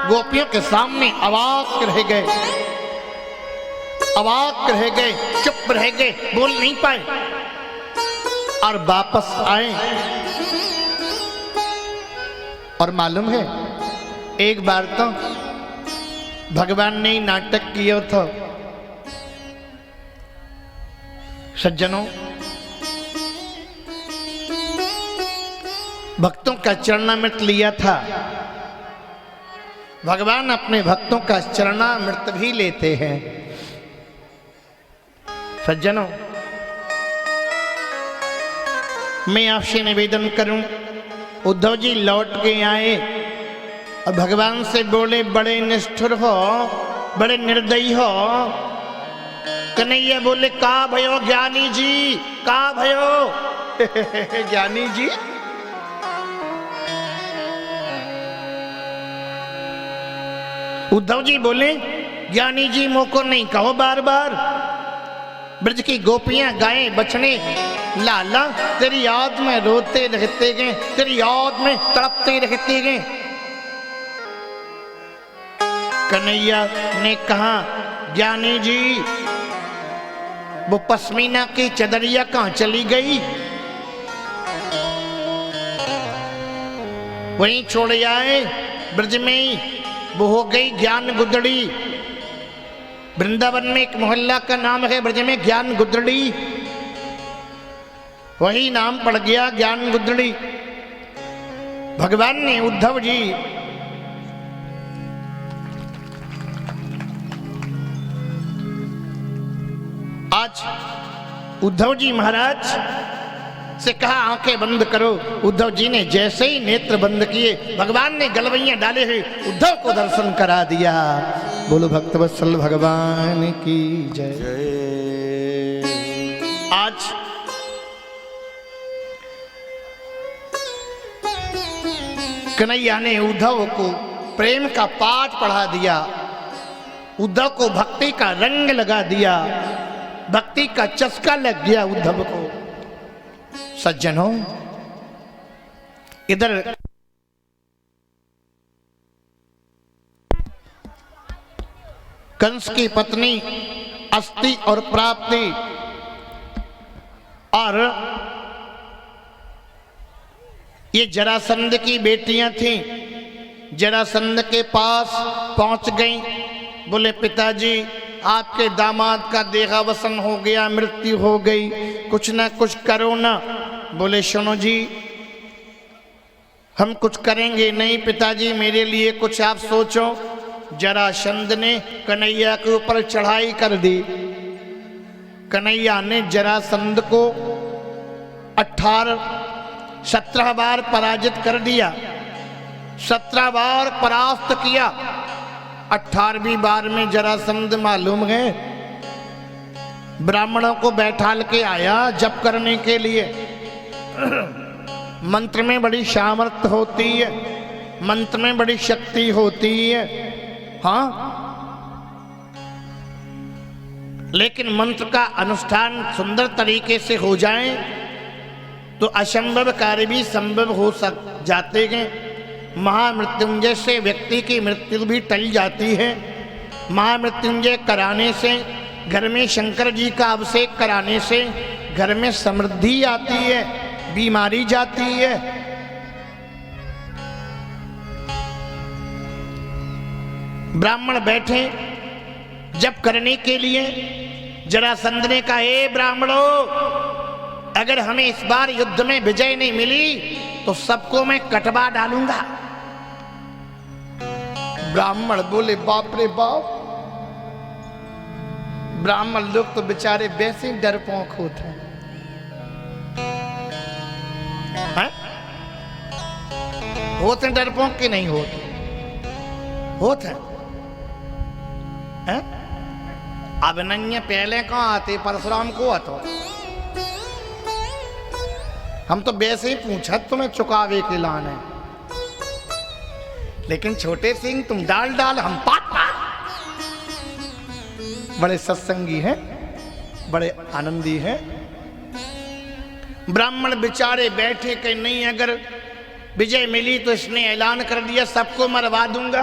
गोपियों के सामने अवाक रह गए, अवाक रह गए, चुप रह गए, बोल नहीं पाए और वापस आए। और मालूम है, एक बार तो भगवान ने ही नाटक किया था। सज्जनों, भक्तों का चरणामृत लिया था। भगवान अपने भक्तों का चरणामृत भी लेते हैं। सज्जनों, मैं आपसे निवेदन करूं, उद्धव जी लौट के आए और भगवान से बोले, बड़े निष्ठुर हो, बड़े निर्दयी हो। कन्हैया बोले, का भयो ज्ञानी जी, का भयो ज्ञानी जी। उद्धव जी बोले, ज्ञानी जी मोको नहीं कहो बार बार। ब्रज की गोपियां गायें बछड़े लाला तेरी याद में रोते रहते गए, तेरी याद में तड़पते रहते गए। कन्हैया ने कहा, ज्ञानी जी वो पश्मीना की चदरिया कहां चली गई? वहीं छोड़ आए ब्रज में, वो हो गई ज्ञान गुदड़ी। वृंदावन में एक मोहल्ला का नाम है ब्रज में ज्ञान गुदड़ी, वही नाम पड़ गया ज्ञान गुदड़ी। भगवान ने उद्धव जी आज उद्धव जी महाराज से कहा, आंखें बंद करो। उद्धव जी ने जैसे ही नेत्र बंद किए, भगवान ने गलवैयां डाले हुए उद्धव को दर्शन करा दिया। बोलो भक्तवत्सल भगवान की जय। आज कन्हैया ने उद्धव को प्रेम का पाठ पढ़ा दिया। उद्धव को भक्ति का रंग लगा दिया, भक्ति का चस्का लग गया उद्धव को। सज्जनों, इधर कंस की पत्नी अस्ति और प्राप्ति और ये जरासंध की बेटियां थीं। जरासंध के पास पहुंच गईं, बोले पिताजी आपके दामाद का देहावसन हो गया, मृत्यु हो गई, कुछ ना कुछ करो ना। बोले सुनो जी, हम कुछ करेंगे नहीं पिताजी, मेरे लिए कुछ आप सोचो। जरासंध ने कन्हैया के ऊपर चढ़ाई कर दी। कन्हैया ने जरासंध को 17 बार पराजित कर दिया, 17 बार परास्त किया। 18वीं बार में जरासंध मालूम है ब्राह्मणों को बैठाल के आया जप करने के लिए। मंत्र में बड़ी सामर्थ्य होती है, मंत्र में बड़ी शक्ति होती है, हाँ, लेकिन मंत्र का अनुष्ठान सुंदर तरीके से हो जाए तो असंभव कार्य भी संभव हो जाते हैं। महामृत्युंजय से व्यक्ति की मृत्यु भी टल जाती है। महामृत्युंजय कराने से, घर में शंकर जी का अभिषेक कराने से घर में समृद्धि आती है, बीमारी जाती है। ब्राह्मण बैठे जप करने के लिए। जरासंध ने कहा, हे ब्राह्मणों, अगर हमें इस बार युद्ध में विजय नहीं मिली तो सबको मैं कटवा डालूंगा। ब्राह्मण बोले, बाप रे बाप, ब्राह्मण लोग तो बेचारे वैसे डरपोक होते हैं। होते डरपोक के नहीं होते? होते हैं। अभिनन्य पहले कहाँ आते, परशुराम को आते। हम तो वैसे ही पूछा तुम्हें चुकावे के लाने, लेकिन छोटे सिंह तुम डाल डाल हम पात पात। बड़े सत्संगी हैं, बड़े आनंदी हैं। ब्राह्मण बेचारे बैठे कि नहीं, अगर विजय मिली तो इसने ऐलान कर दिया सबको मरवा दूंगा।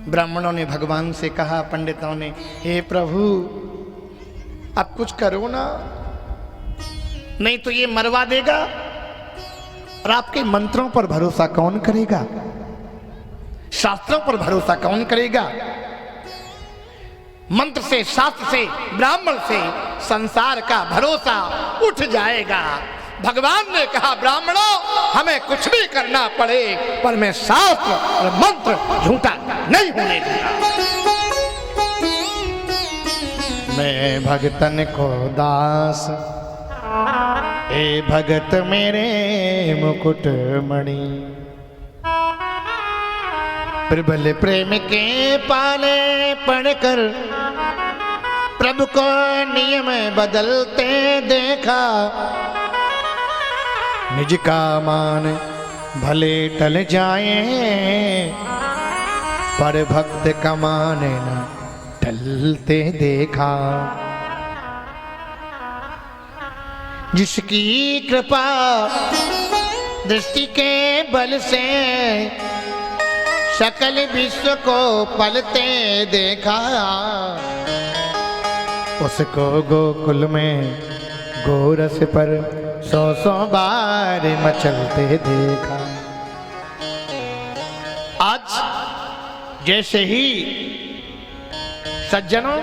ब्राह्मणों ने भगवान से कहा, पंडितों ने, हे प्रभु अब कुछ करो ना, नहीं तो ये मरवा देगा और आपके मंत्रों पर भरोसा कौन करेगा, शास्त्रों पर भरोसा कौन करेगा। मंत्र से, शास्त्र से, ब्राह्मण से संसार का भरोसा उठ जाएगा। भगवान ने कहा, ब्राह्मणों हमें कुछ भी करना पड़े पर मैं शास्त्र और मंत्र झूठा नहीं होने दूंगा। मैं भगतन को दास, ए भगत मेरे मुकुट मणि, प्रबल प्रेम के पाले पढ़कर प्रभु को नियम बदलते देखा। निज का मान भले टल जाए पर भक्त का मान न टलते देखा। जिसकी कृपा दृष्टि के बल से सकल विश्व को पलते देखा, उसको गोकुल में गोरस पर 100 बार मचलते देखा। आज जैसे ही सज्जनों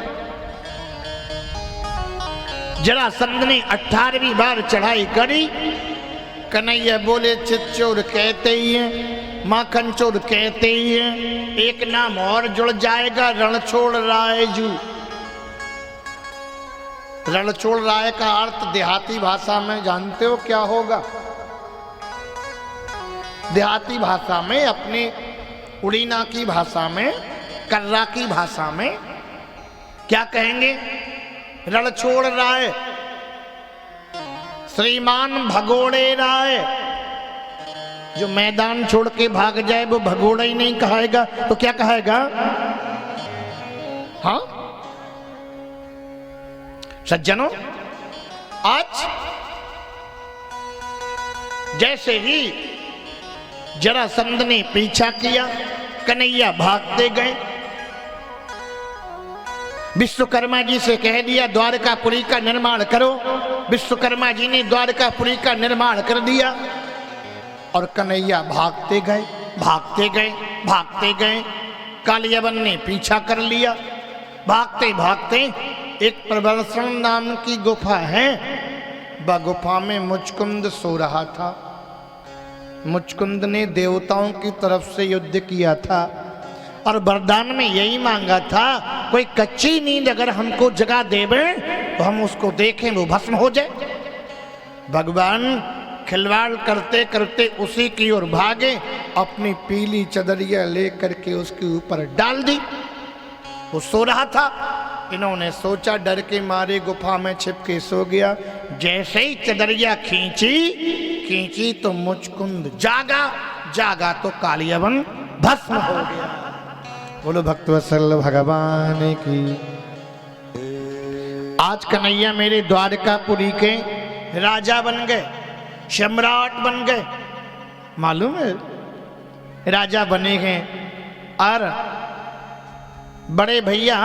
जरासंध ने 18वीं बार चढ़ाई करी, कन्हैया बोले, चितचोर कहते ही हैं, माखन चोर कहते ही हैं, एक नाम और जुड़ जाएगा, रणछोड़ रायजू। रणछोड़ राय का अर्थ देहाती भाषा में जानते हो क्या होगा? देहाती भाषा में, अपने उड़ीना की भाषा में, कर्रा की भाषा में क्या कहेंगे? रणछोड़ राय, श्रीमान भगोड़े राय, जो मैदान छोड़ के भाग जाए वो भगोड़ा ही नहीं कहेगा तो क्या कहेगा? हाँ सज्जनों, आज जैसे ही जरासंध ने पीछा किया, कन्हैया भागते गए। विश्वकर्मा जी से कह दिया द्वारकापुरी का निर्माण करो। विश्वकर्मा जी ने द्वारकापुरी का निर्माण कर दिया और कन्हैया भागते गए, भागते गए, भागते गए। कालियावन ने पीछा कर लिया। भागते भागते एक प्रबलसरण नाम की गुफा है, वह गुफा में मुचकुंद सो रहा था। मुचकुंद ने देवताओं की तरफ से युद्ध किया था और वरदान में यही मांगा था, कोई कच्ची नींद अगर हमको जगा देवे तो हम उसको देखें वो भस्म हो जाए। भगवान खिलवाड़ करते करते उसी की ओर भागे, अपनी पीली चदरिया लेकर के उसके ऊपर डाल दी। वो सो रहा था। इन्होंने सोचा डर के मारे गुफा में छिप के सो गया। जैसे ही चदरिया खींची तो मुचकुंद जागा, जागा तो कालियावन भस्म हो गया। बोलो भक्तवत्सल भगवान की। आज कन्हैया मेरे द्वारकापुरी के राजा बन गए, सम्राट बन गए। मालूम है राजा बने हैं। और बड़े भैया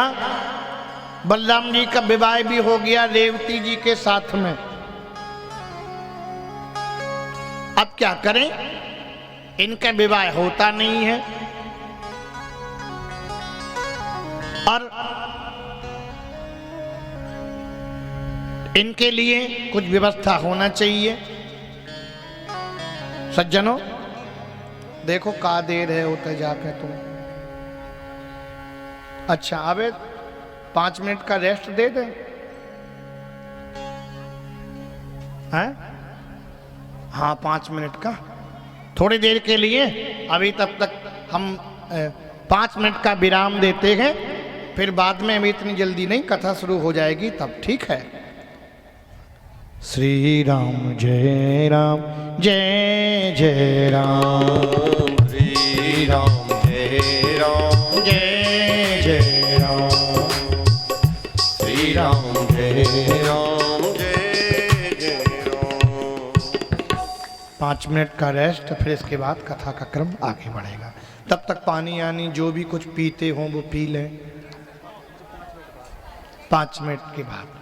बलराम जी का विवाह भी हो गया रेवती जी के साथ में। अब क्या करें, इनका विवाह होता नहीं है और इनके लिए कुछ व्यवस्था होना चाहिए। सज्जनों देखो का देर है होते जाके तुम। अच्छा अबे 5 मिनट का रेस्ट दे दे हैं? हाँ 5 मिनट का, थोड़ी देर के लिए। अभी तब तक हम 5 मिनट का विराम देते हैं, फिर बाद में अभी इतनी जल्दी नहीं, कथा शुरू हो जाएगी तब ठीक है। श्री राम जय राम जय जय राम, श्री राम जय राम जय जय राम, श्री राम जय राम जय जय राम। 5 मिनट का रेस्ट, फिर इसके बाद कथा का क्रम आगे बढ़ेगा। तब तक पानी यानी जो भी कुछ पीते हो वो पी लें 5 मिनट के बाद।